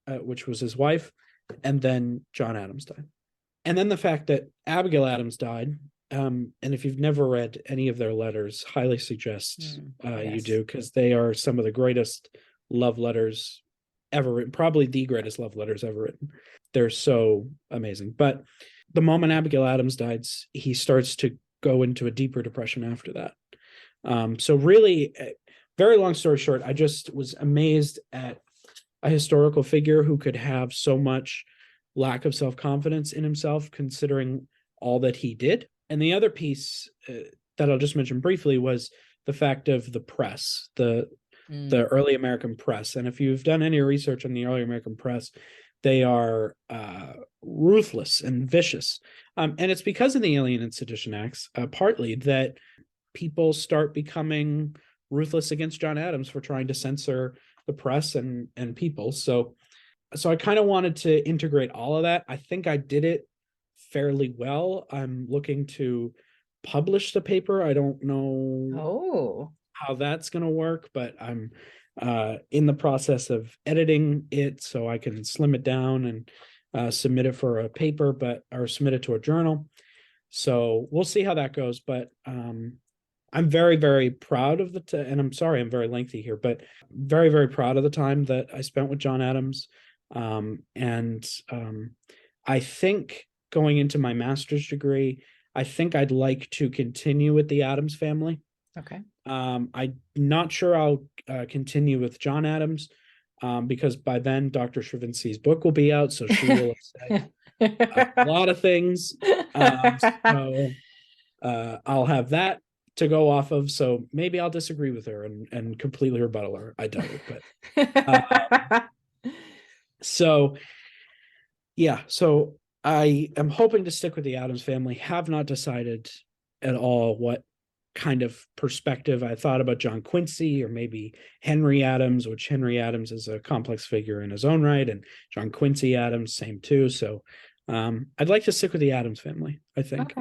which was his wife, and then John Adams died. And then the fact that Abigail Adams died, and if you've never read any of their letters, highly suggest you do, because they are some of the greatest love letters ever written, probably the greatest love letters ever written. they're so amazing. But the moment Abigail Adams dies, he starts to go into a deeper depression after that. So really, very long story short, I just was amazed at a historical figure who could have so much lack of self-confidence in himself, considering all that he did. And the other piece that I'll just mention briefly was the fact of the press, the early American press. And if you've done any research on the early American press, they are ruthless and vicious. And it's because of the Alien and Sedition Acts, partly, that people start becoming ruthless against John Adams for trying to censor the press and people. So I kind of wanted to integrate all of that. I think I did it fairly well. I'm looking to publish the paper. I don't know how that's going to work, but I'm in the process of editing it so I can slim it down and submit it for a paper, or submit it to a journal. So we'll see how that goes. But I'm very, very proud of and I'm sorry, I'm very lengthy here, but very, very proud of the time that I spent with John Adams. I think going into my master's degree, I think I'd like to continue with the Adams family. Okay. I'm not sure I'll continue with John Adams because by then Dr. Chervinsky's book will be out, so she will have said a lot of things. So I'll have that to go off of. So maybe I'll disagree with her and completely rebuttal her. I doubt it, but so yeah. So I am hoping to stick with the Adams family. Have not decided at all what kind of perspective I thought about John Quincy or maybe Henry Adams, which Henry Adams is a complex figure in his own right, and John Quincy Adams, same too. So I'd like to stick with the Adams family, I think.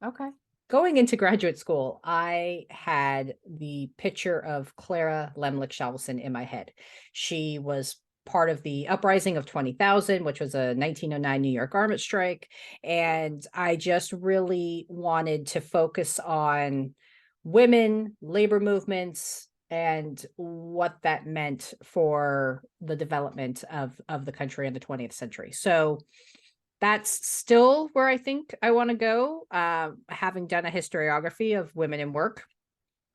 Okay. Going into graduate school, I had the picture of Clara Lemlich Shalverson in my head. She was part of the uprising of 20,000, which was a 1909 New York garment strike. And I just really wanted to focus on women, labor movements, and what that meant for the development of the country in the 20th century. So that's still where I think I want to go. Having done a historiography of women in work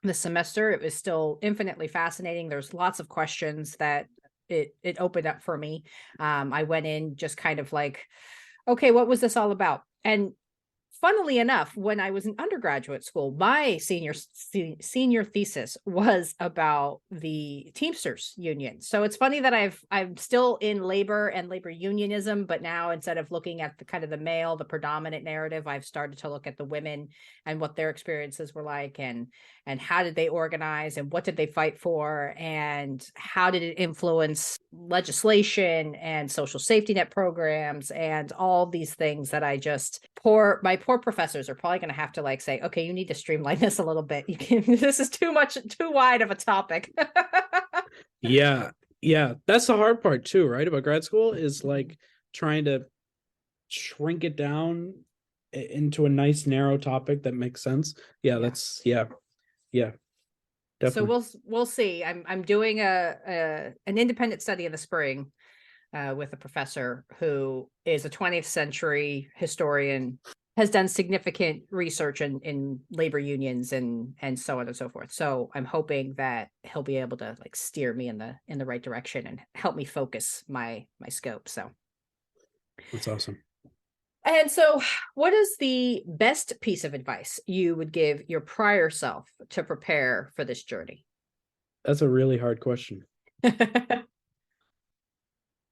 this semester, it was still infinitely fascinating. There's lots of questions that it opened up for me. I went in just kind of like, okay, what was this all about? And funnily enough, when I was in undergraduate school, my senior thesis was about the Teamsters Union. So it's funny that I'm still in labor and labor unionism, but now instead of looking at the kind of the predominant narrative, I've started to look at the women and what their experiences were like, and how did they organize, and what did they fight for, and how did it influence legislation and social safety net programs, and all these things that my poor professors are probably going to have to like say, okay, you need to streamline this a little bit. This is too wide of a topic. Yeah. That's the hard part too, right? About grad school is like trying to shrink it down into a nice narrow topic that makes sense. Yeah. Definitely. So we'll see. I'm doing an independent study in the spring with a professor who is a 20th century historian, has done significant research in labor unions and so on and so forth. So I'm hoping that he'll be able to like steer me in the right direction and help me focus my scope. So that's awesome. And so, what is the best piece of advice you would give your prior self to prepare for this journey? That's a really hard question.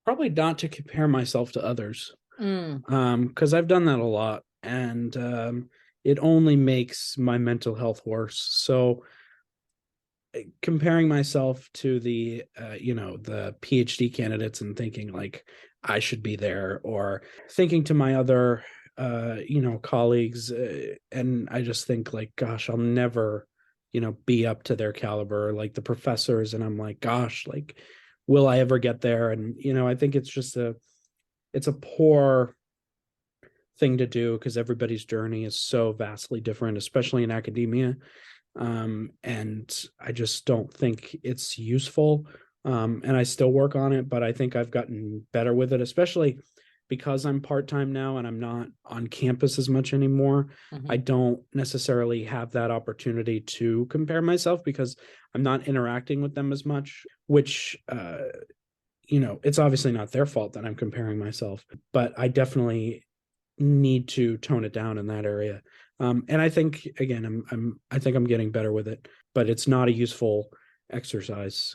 Probably not to compare myself to others, because I've done that a lot, and it only makes my mental health worse. So comparing myself to the the PhD candidates and thinking like I should be there, or thinking to my other colleagues, and I just think like, gosh, I'll never be up to their caliber, like the professors, and I'm like, gosh, like will I ever get there? And I think it's just it's a poor thing to do, because everybody's journey is so vastly different, especially in academia. And I just don't think it's useful. And I still work on it, but I think I've gotten better with it, especially because I'm part-time now and I'm not on campus as much anymore, I don't necessarily have that opportunity to compare myself because I'm not interacting with them as much, which, it's obviously not their fault that I'm comparing myself, but I definitely need to tone it down in that area. And I think, again, I think I'm getting better with it, but it's not a useful exercise.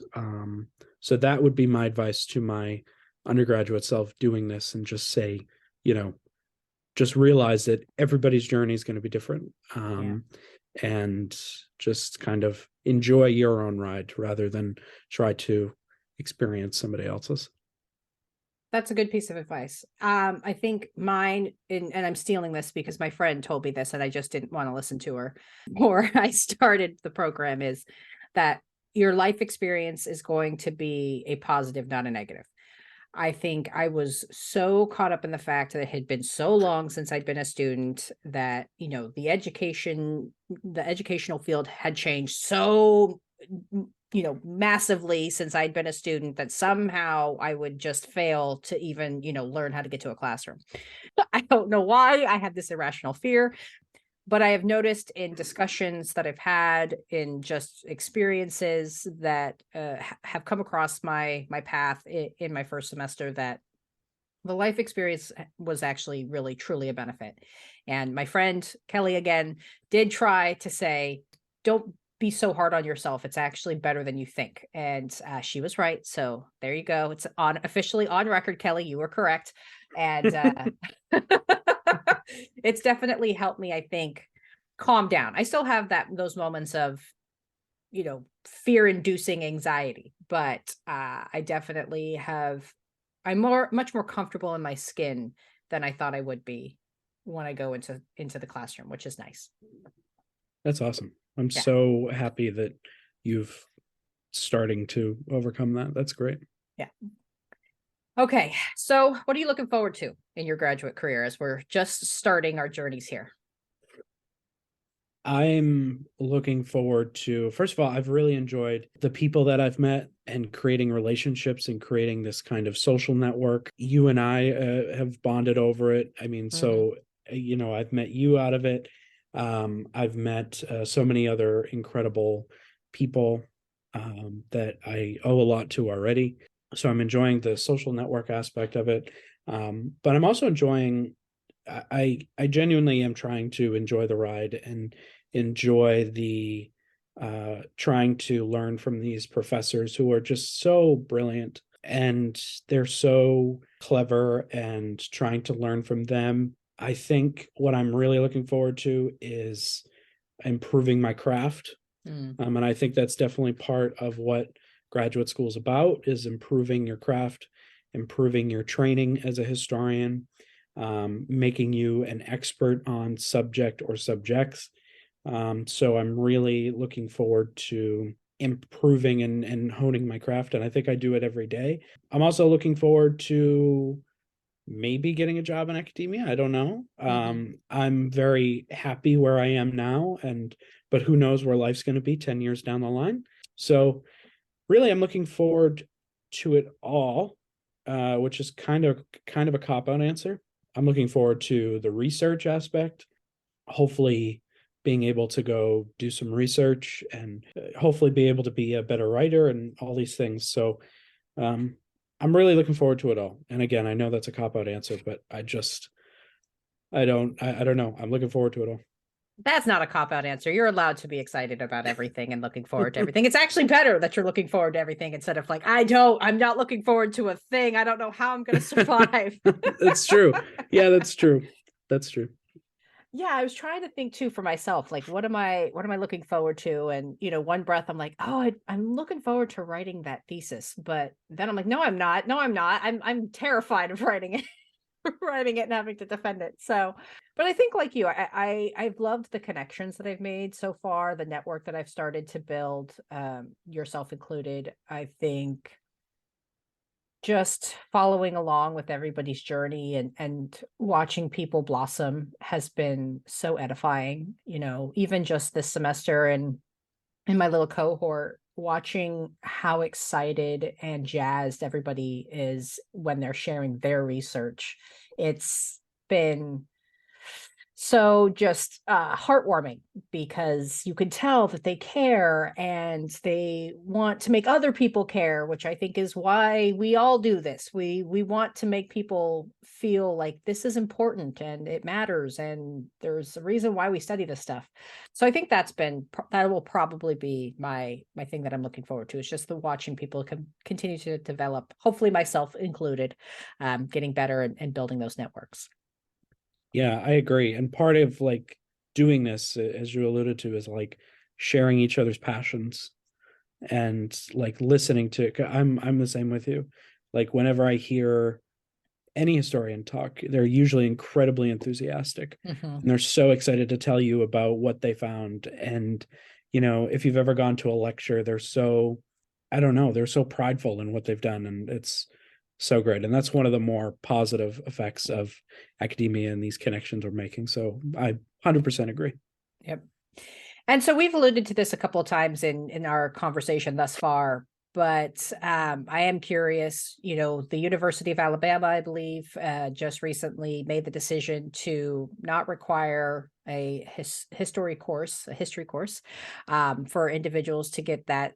So that would be my advice to my undergraduate self doing this, and just say, you know, just realize that everybody's journey is going to be different. And just kind of enjoy your own ride rather than try to experience somebody else's. That's a good piece of advice. I think mine, and I'm stealing this because my friend told me this and I just didn't want to listen to her before I started the program, is that your life experience is going to be a positive, not a negative. I think I was so caught up in the fact that it had been so long since I'd been a student that, the educational field had changed so, massively since I'd been a student, that somehow I would just fail to even, learn how to get to a classroom. I don't know why. I have this irrational fear, but I have noticed in discussions that I've had, in just experiences that have come across my path in my first semester, that the life experience was actually really truly a benefit. And my friend Kelly, again, did try to say, don't be so hard on yourself. It's actually better than you think. And she was right. So there you go. It's officially on record, Kelly. You were correct. And it's definitely helped me, I think, calm down. I still have those moments of, fear-inducing anxiety, but I definitely I'm much more comfortable in my skin than I thought I would be when I go into the classroom, which is nice. That's awesome. I'm Yeah. so happy that you've starting to overcome that. That's great. Yeah. Okay. So what are you looking forward to in your graduate career, as we're just starting our journeys here? I'm looking forward to, first of all, I've really enjoyed the people that I've met and creating relationships and creating this kind of social network. You and I have bonded over it. I mean, so, I've met you out of it. I've met so many other incredible people that I owe a lot to already. So I'm enjoying the social network aspect of it. But I'm also enjoying, I genuinely am trying to enjoy the ride and enjoy the trying to learn from these professors who are just so brilliant, and they're so clever, and trying to learn from them. I think what I'm really looking forward to is improving my craft. And I think that's definitely part of what graduate school is about, is improving your craft, improving your training as a historian, making you an expert on subject or subjects. So I'm really looking forward to improving and honing my craft. And I think I do it every day. I'm also looking forward to maybe getting a job in academia. I don't know. I'm very happy where I am now, but who knows where life's going to be 10 years down the line. So really, I'm looking forward to it all, which is kind of a cop-out answer. I'm looking forward to the research aspect, hopefully being able to go do some research, and hopefully be able to be a better writer and all these things. So I'm really looking forward to it all. And again, I know that's a cop-out answer, but I don't know. I'm looking forward to it all. That's not a cop-out answer. You're allowed to be excited about everything and looking forward to everything. It's actually better that you're looking forward to everything, instead of like, I'm not looking forward to a thing. I don't know how I'm going to survive. That's true. Yeah, that's true. That's true. Yeah, I was trying to think too for myself, like, what am I looking forward to? And, one breath I'm like, oh, I'm looking forward to writing that thesis. But then I'm like, no, I'm not. No, I'm not. I'm terrified of writing it. Writing it and having to defend it. So, but I think, like you, I've loved the connections that I've made so far, the network that I've started to build, yourself included. I think just following along with everybody's journey and watching people blossom has been so edifying. Even just this semester, and in my little cohort, watching how excited and jazzed everybody is when they're sharing their research It's been so just heartwarming because you can tell that they care and they want to make other people care, which I think is why we all do this. We want to make people feel like this is important and it matters and there's a reason why we study this stuff. So I think that will probably be my thing that I'm looking forward to. It's just the watching people continue to develop, hopefully myself included, getting better and building those networks. Yeah, I agree. And part of like doing this, as you alluded to, is like sharing each other's passions and like listening to. I'm the same with you. Like whenever I hear any historian talk, they're usually incredibly enthusiastic Mm-hmm. and they're so excited to tell you about what they found. And, if you've ever gone to a lecture, they're so, I don't know, they're so prideful in what they've done. And it's so great. And that's one of the more positive effects of academia and these connections we're making. So I 100% agree. Yep. And so we've alluded to this a couple of times in our conversation thus far, but I am curious. The University of Alabama, I believe, just recently made the decision to not require a history course, for individuals to get that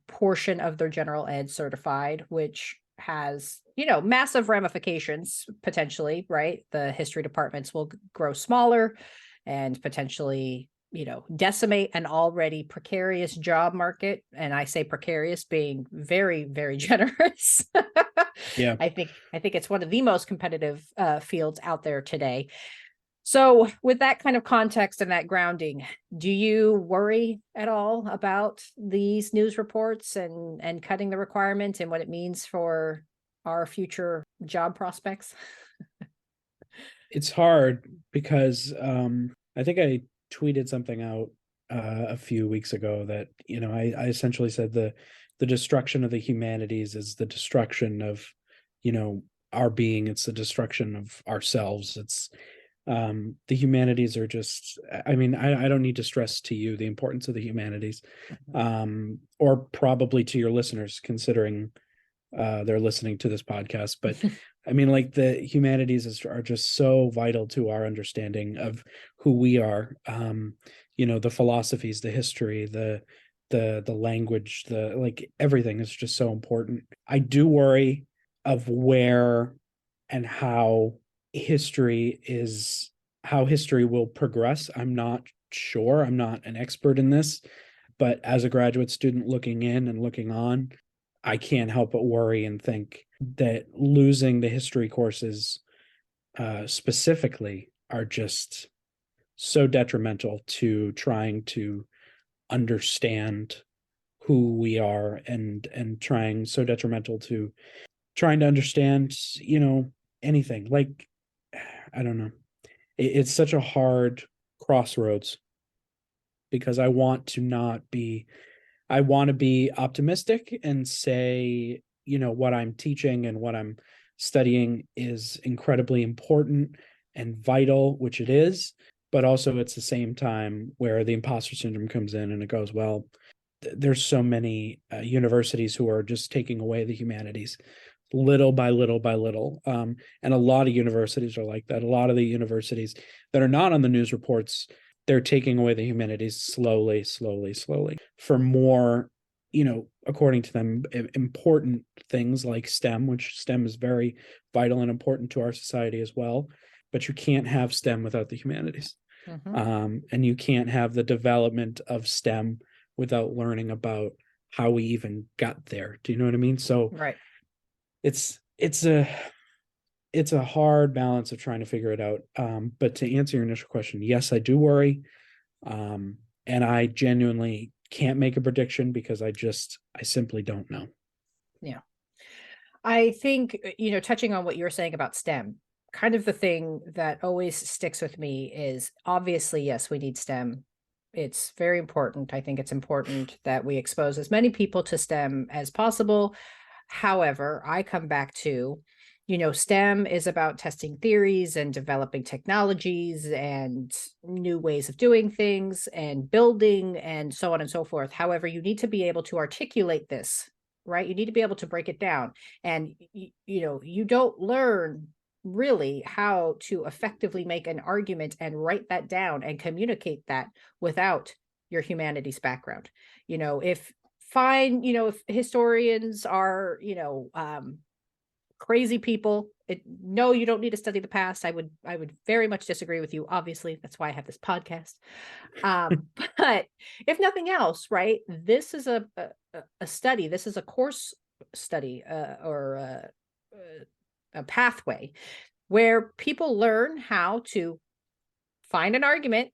portion of their general ed certified, which has massive ramifications potentially, right? The history departments will grow smaller and potentially decimate an already precarious job market. And I say precarious being very, very generous. Yeah. I think it's one of the most competitive fields out there today. So with that kind of context and that grounding, do you worry at all about these news reports and cutting the requirement and what it means for our future job prospects? It's hard because I think I tweeted something out a few weeks ago that I essentially said the destruction of the humanities is the destruction of our being. It's the destruction of ourselves. It's the humanities are just, I mean, I don't need to stress to you the importance of the humanities, or probably to your listeners, considering they're listening to this podcast. But I mean, like the humanities are just so vital to our understanding of who we are. The philosophies, the history, the language, the like everything is just so important. I do worry of where and history is how history will progress. I'm not sure. I'm not an expert in this, but as a graduate student looking in and looking on, I can't help but worry and think that losing the history courses specifically are just so detrimental to trying to understand who we are and trying so detrimental to trying to understand anything. Like I don't know, it's such a hard crossroads because I want to be optimistic and say, what I'm teaching and what I'm studying is incredibly important and vital, which it is. But also, it's the same time where the imposter syndrome comes in and it goes, well, there's so many universities who are just taking away the humanities little by little by little. And a lot of universities are like that. A lot of the universities that are not on the news reports, they're taking away the humanities slowly, slowly, slowly for more, according to them, important things like STEM, which STEM is very vital and important to our society as well. But you can't have STEM without the humanities. And you can't have the development of STEM without learning about how we even got there. Do you know what I mean? So Right. it's a hard balance of trying to figure it out. But to answer your initial question, yes, I do worry. And I genuinely can't make a prediction because I simply don't know. Yeah. I think, touching on what you were saying about STEM, kind of the thing that always sticks with me is obviously, yes, we need STEM. It's very important. I think it's important that we expose as many people to STEM as possible. However, I come back to, STEM is about testing theories and developing technologies and new ways of doing things and building and so on and so forth. However, you need to be able to articulate this, right? You need to be able to break it down. And, you don't learn really how to effectively make an argument and write that down and communicate that without your humanities background. If historians are, crazy people, no, you don't need to study the past. I would very much disagree with you. Obviously, that's why I have this podcast. But if nothing else, right, this is a study. This is a course study, or a pathway where people learn how to find an argument,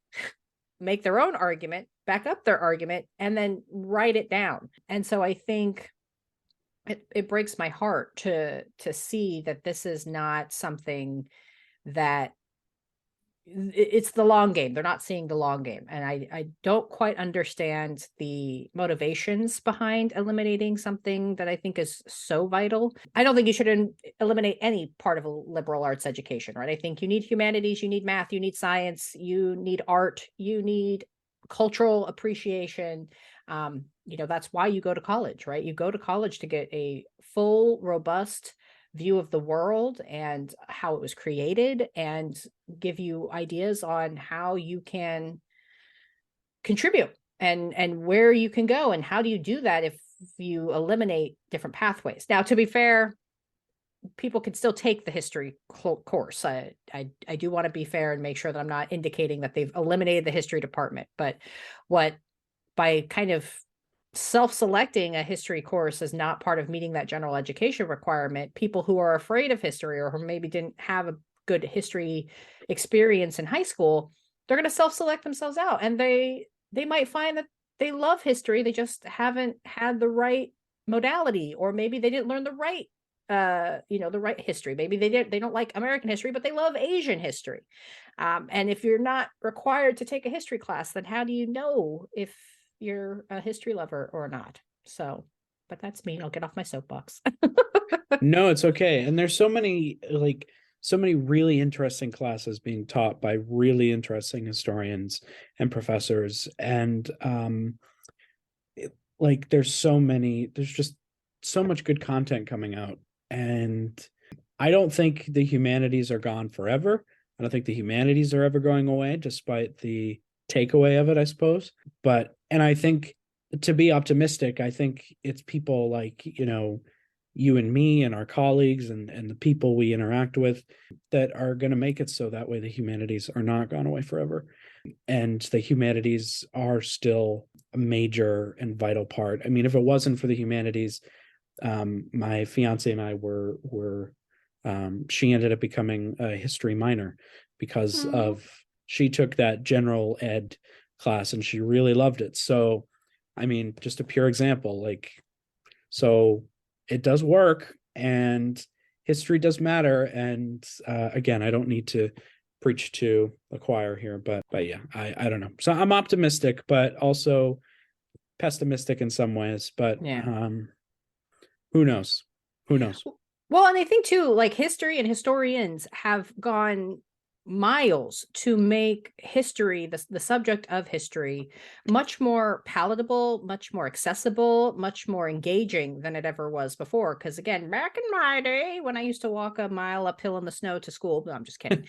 make their own argument, back up their argument, and then write it down. And so I think it breaks my heart to see that this is not something that it's the long game. They're not seeing the long game. And I don't quite understand the motivations behind eliminating something that I think is so vital. I don't think you should eliminate any part of a liberal arts education, right? I think you need humanities, you need math, you need science, you need art, you need cultural appreciation. That's why you go to college, right? You go to college to get a full, robust view of the world and how it was created, and give you ideas on how you can contribute and where you can go, and how do you do that if you eliminate different pathways. Now, to be fair, people can still take the history course. I do want to be fair and make sure that I'm not indicating that they've eliminated the history department, but by kind of self-selecting a history course as not part of meeting that general education requirement, people who are afraid of history or who maybe didn't have a good history experience in high school, they're going to self-select themselves out, and they might find that they love history. They just haven't had the right modality, or maybe they didn't learn the right the right history. Maybe they don't like American history, but they love Asian history. And if you're not required to take a history class, then how do you know if you're a history lover or not? So, but that's me. I'll get off my soapbox. No, it's okay. And there's so many really interesting classes being taught by really interesting historians and professors. And there's just so much good content coming out. And I don't think the humanities are gone forever. I don't think the humanities are ever going away, despite the takeaway of it, I suppose. And I think, to be optimistic, I think it's people like, you and me and our colleagues and the people we interact with that are going to make it so that way the humanities are not gone away forever. And the humanities are still a major and vital part. I mean, if it wasn't for the humanities, my fiance and I she ended up becoming a history minor because she took that general ed class and she really loved it. So, I mean, just a pure example, so it does work, and history does matter. And again, I don't need to preach to the choir here, but yeah, I don't know. So I'm optimistic, but also pessimistic in some ways. But yeah. Who knows? Well, and I think too, like, history and historians have gone miles to make history, the subject of history, much more palatable, much more accessible, much more engaging than it ever was before. Because again, back in my day, when I used to walk a mile uphill in the snow to school, no, I'm just kidding.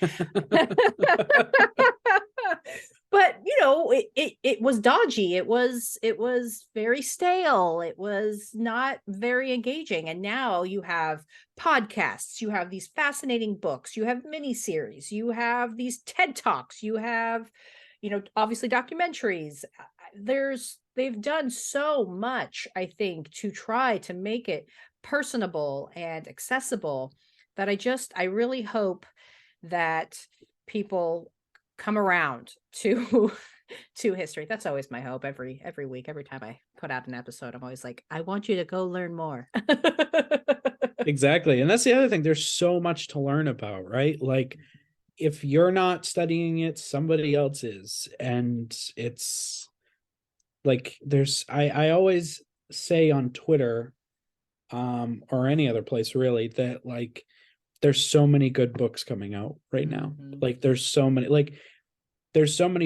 But it was dodgy. It was very stale. It was not very engaging. And now you have podcasts, you have these fascinating books, you have miniseries, you have these TED Talks, you have, obviously documentaries. They've done so much, I think, to try to make it personable and accessible, that I really hope that people come around to history. That's always my hope. Every week, every time I put out an episode, I'm always like, I want you to go learn more. Exactly. And that's the other thing. There's so much to learn about, right? Like, if you're not studying it, somebody else is. And it's like, I always say on Twitter, or any other place really, that there's so many good books coming out right now. There's so many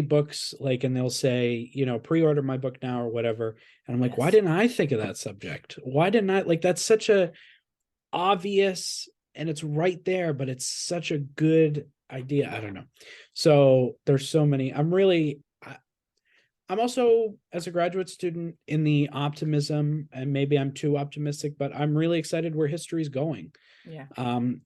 books, and they'll say, pre-order my book now or whatever. And I'm like, yes. Why didn't I think of that subject? Why didn't I? That's such a obvious and it's right there, but it's such a good idea. I don't know. So there's so many. I'm also, as a graduate student, in the optimism, and maybe I'm too optimistic, but I'm really excited where history's going. Yeah.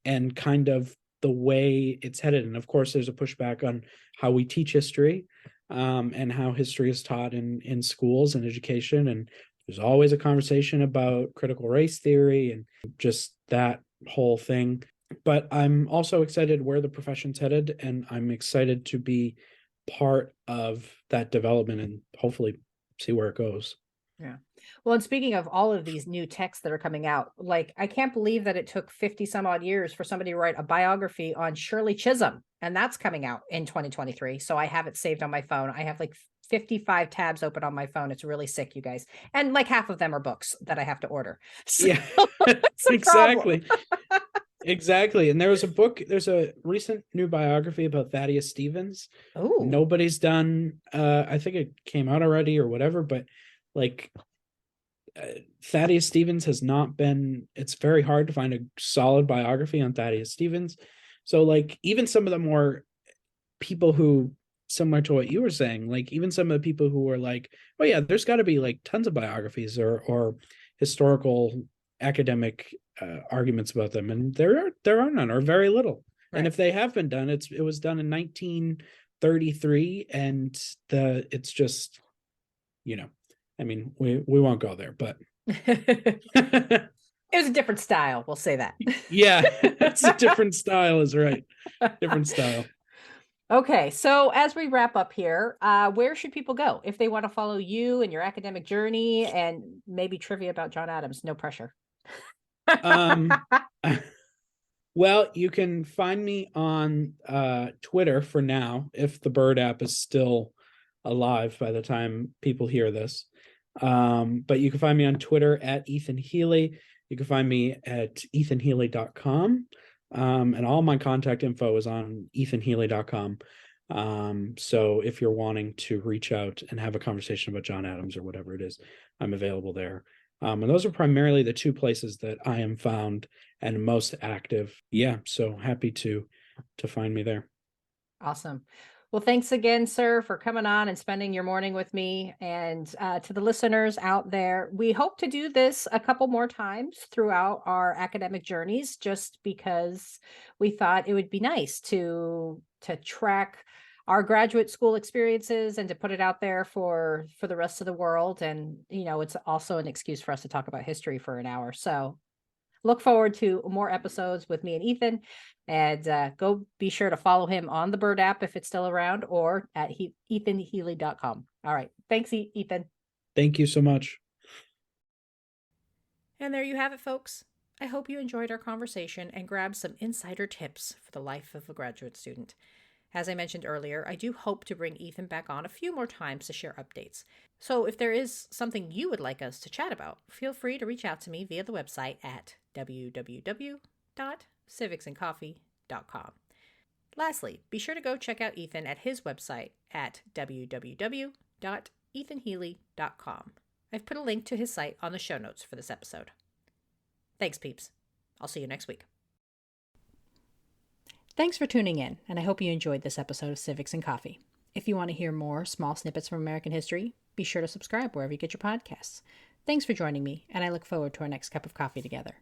And kind of the way it's headed. And of course, there's a pushback on how we teach history, and how history is taught in schools and education. And there's always a conversation about critical race theory and just that whole thing. But I'm also excited where the profession's headed, and I'm excited to be part of that development and hopefully see where it goes. Yeah. Well, and speaking of all of these new texts that are coming out, like, I can't believe that it took 50 some odd years for somebody to write a biography on Shirley Chisholm, and that's coming out in 2023. So I have it saved on my phone. I have like 55 tabs open on my phone. It's really sick, you guys. And like half of them are books that I have to order. So Yeah, it's a exactly. problem. Exactly. And there's a recent new biography about Thaddeus Stevens. Oh, Nobody's done, I think it came out already or whatever, but like, Thaddeus Stevens has not been, it's very hard to find a solid biography on Thaddeus Stevens. So like, even some of the more people who, similar to what you were saying, like even some of the people who were like, oh yeah, there's got to be like tons of biographies or historical academic arguments about them, and there are none, or very little. right. And if they have been done, it was done in 1933, and it's just, I mean, we won't go there, but It was a different style, we'll say that. yeah, it's a different style, is right. Different style. Okay, so as we wrap up here, where should people go if they want to follow you and your academic journey and maybe trivia about John Adams? No pressure. Well, you can find me on Twitter for now, if the Bird app is still alive by the time people hear this. But you can find me on Twitter at Ethan Healey. You can find me at ethanhealey.com. And all my contact info is on ethanhealey.com. So if you're wanting to reach out and have a conversation about John Adams or whatever it is, I'm available there. And those are primarily the two places that I am found and most active. Yeah, so happy to find me there. Awesome. Well, thanks again, sir, for coming on and spending your morning with me. And to the listeners out there, we hope to do this a couple more times throughout our academic journeys, just because we thought it would be nice to track our graduate school experiences and to put it out there for the rest of the world. And, it's also an excuse for us to talk about history for an hour. So look forward to more episodes with me and Ethan, and go be sure to follow him on the Bird app if it's still around, or at ethanhealey.com. All right. Thanks, Ethan. Thank you so much. And there you have it, folks. I hope you enjoyed our conversation and grabbed some insider tips for the life of a graduate student. As I mentioned earlier, I do hope to bring Ethan back on a few more times to share updates. So if there is something you would like us to chat about, feel free to reach out to me via the website at www.civicsandcoffee.com. Lastly, be sure to go check out Ethan at his website at www.ethanhealey.com. I've put a link to his site on the show notes for this episode. Thanks, peeps. I'll see you next week. Thanks for tuning in, and I hope you enjoyed this episode of Civics and Coffee. If you want to hear more small snippets from American history, be sure to subscribe wherever you get your podcasts. Thanks for joining me, and I look forward to our next cup of coffee together.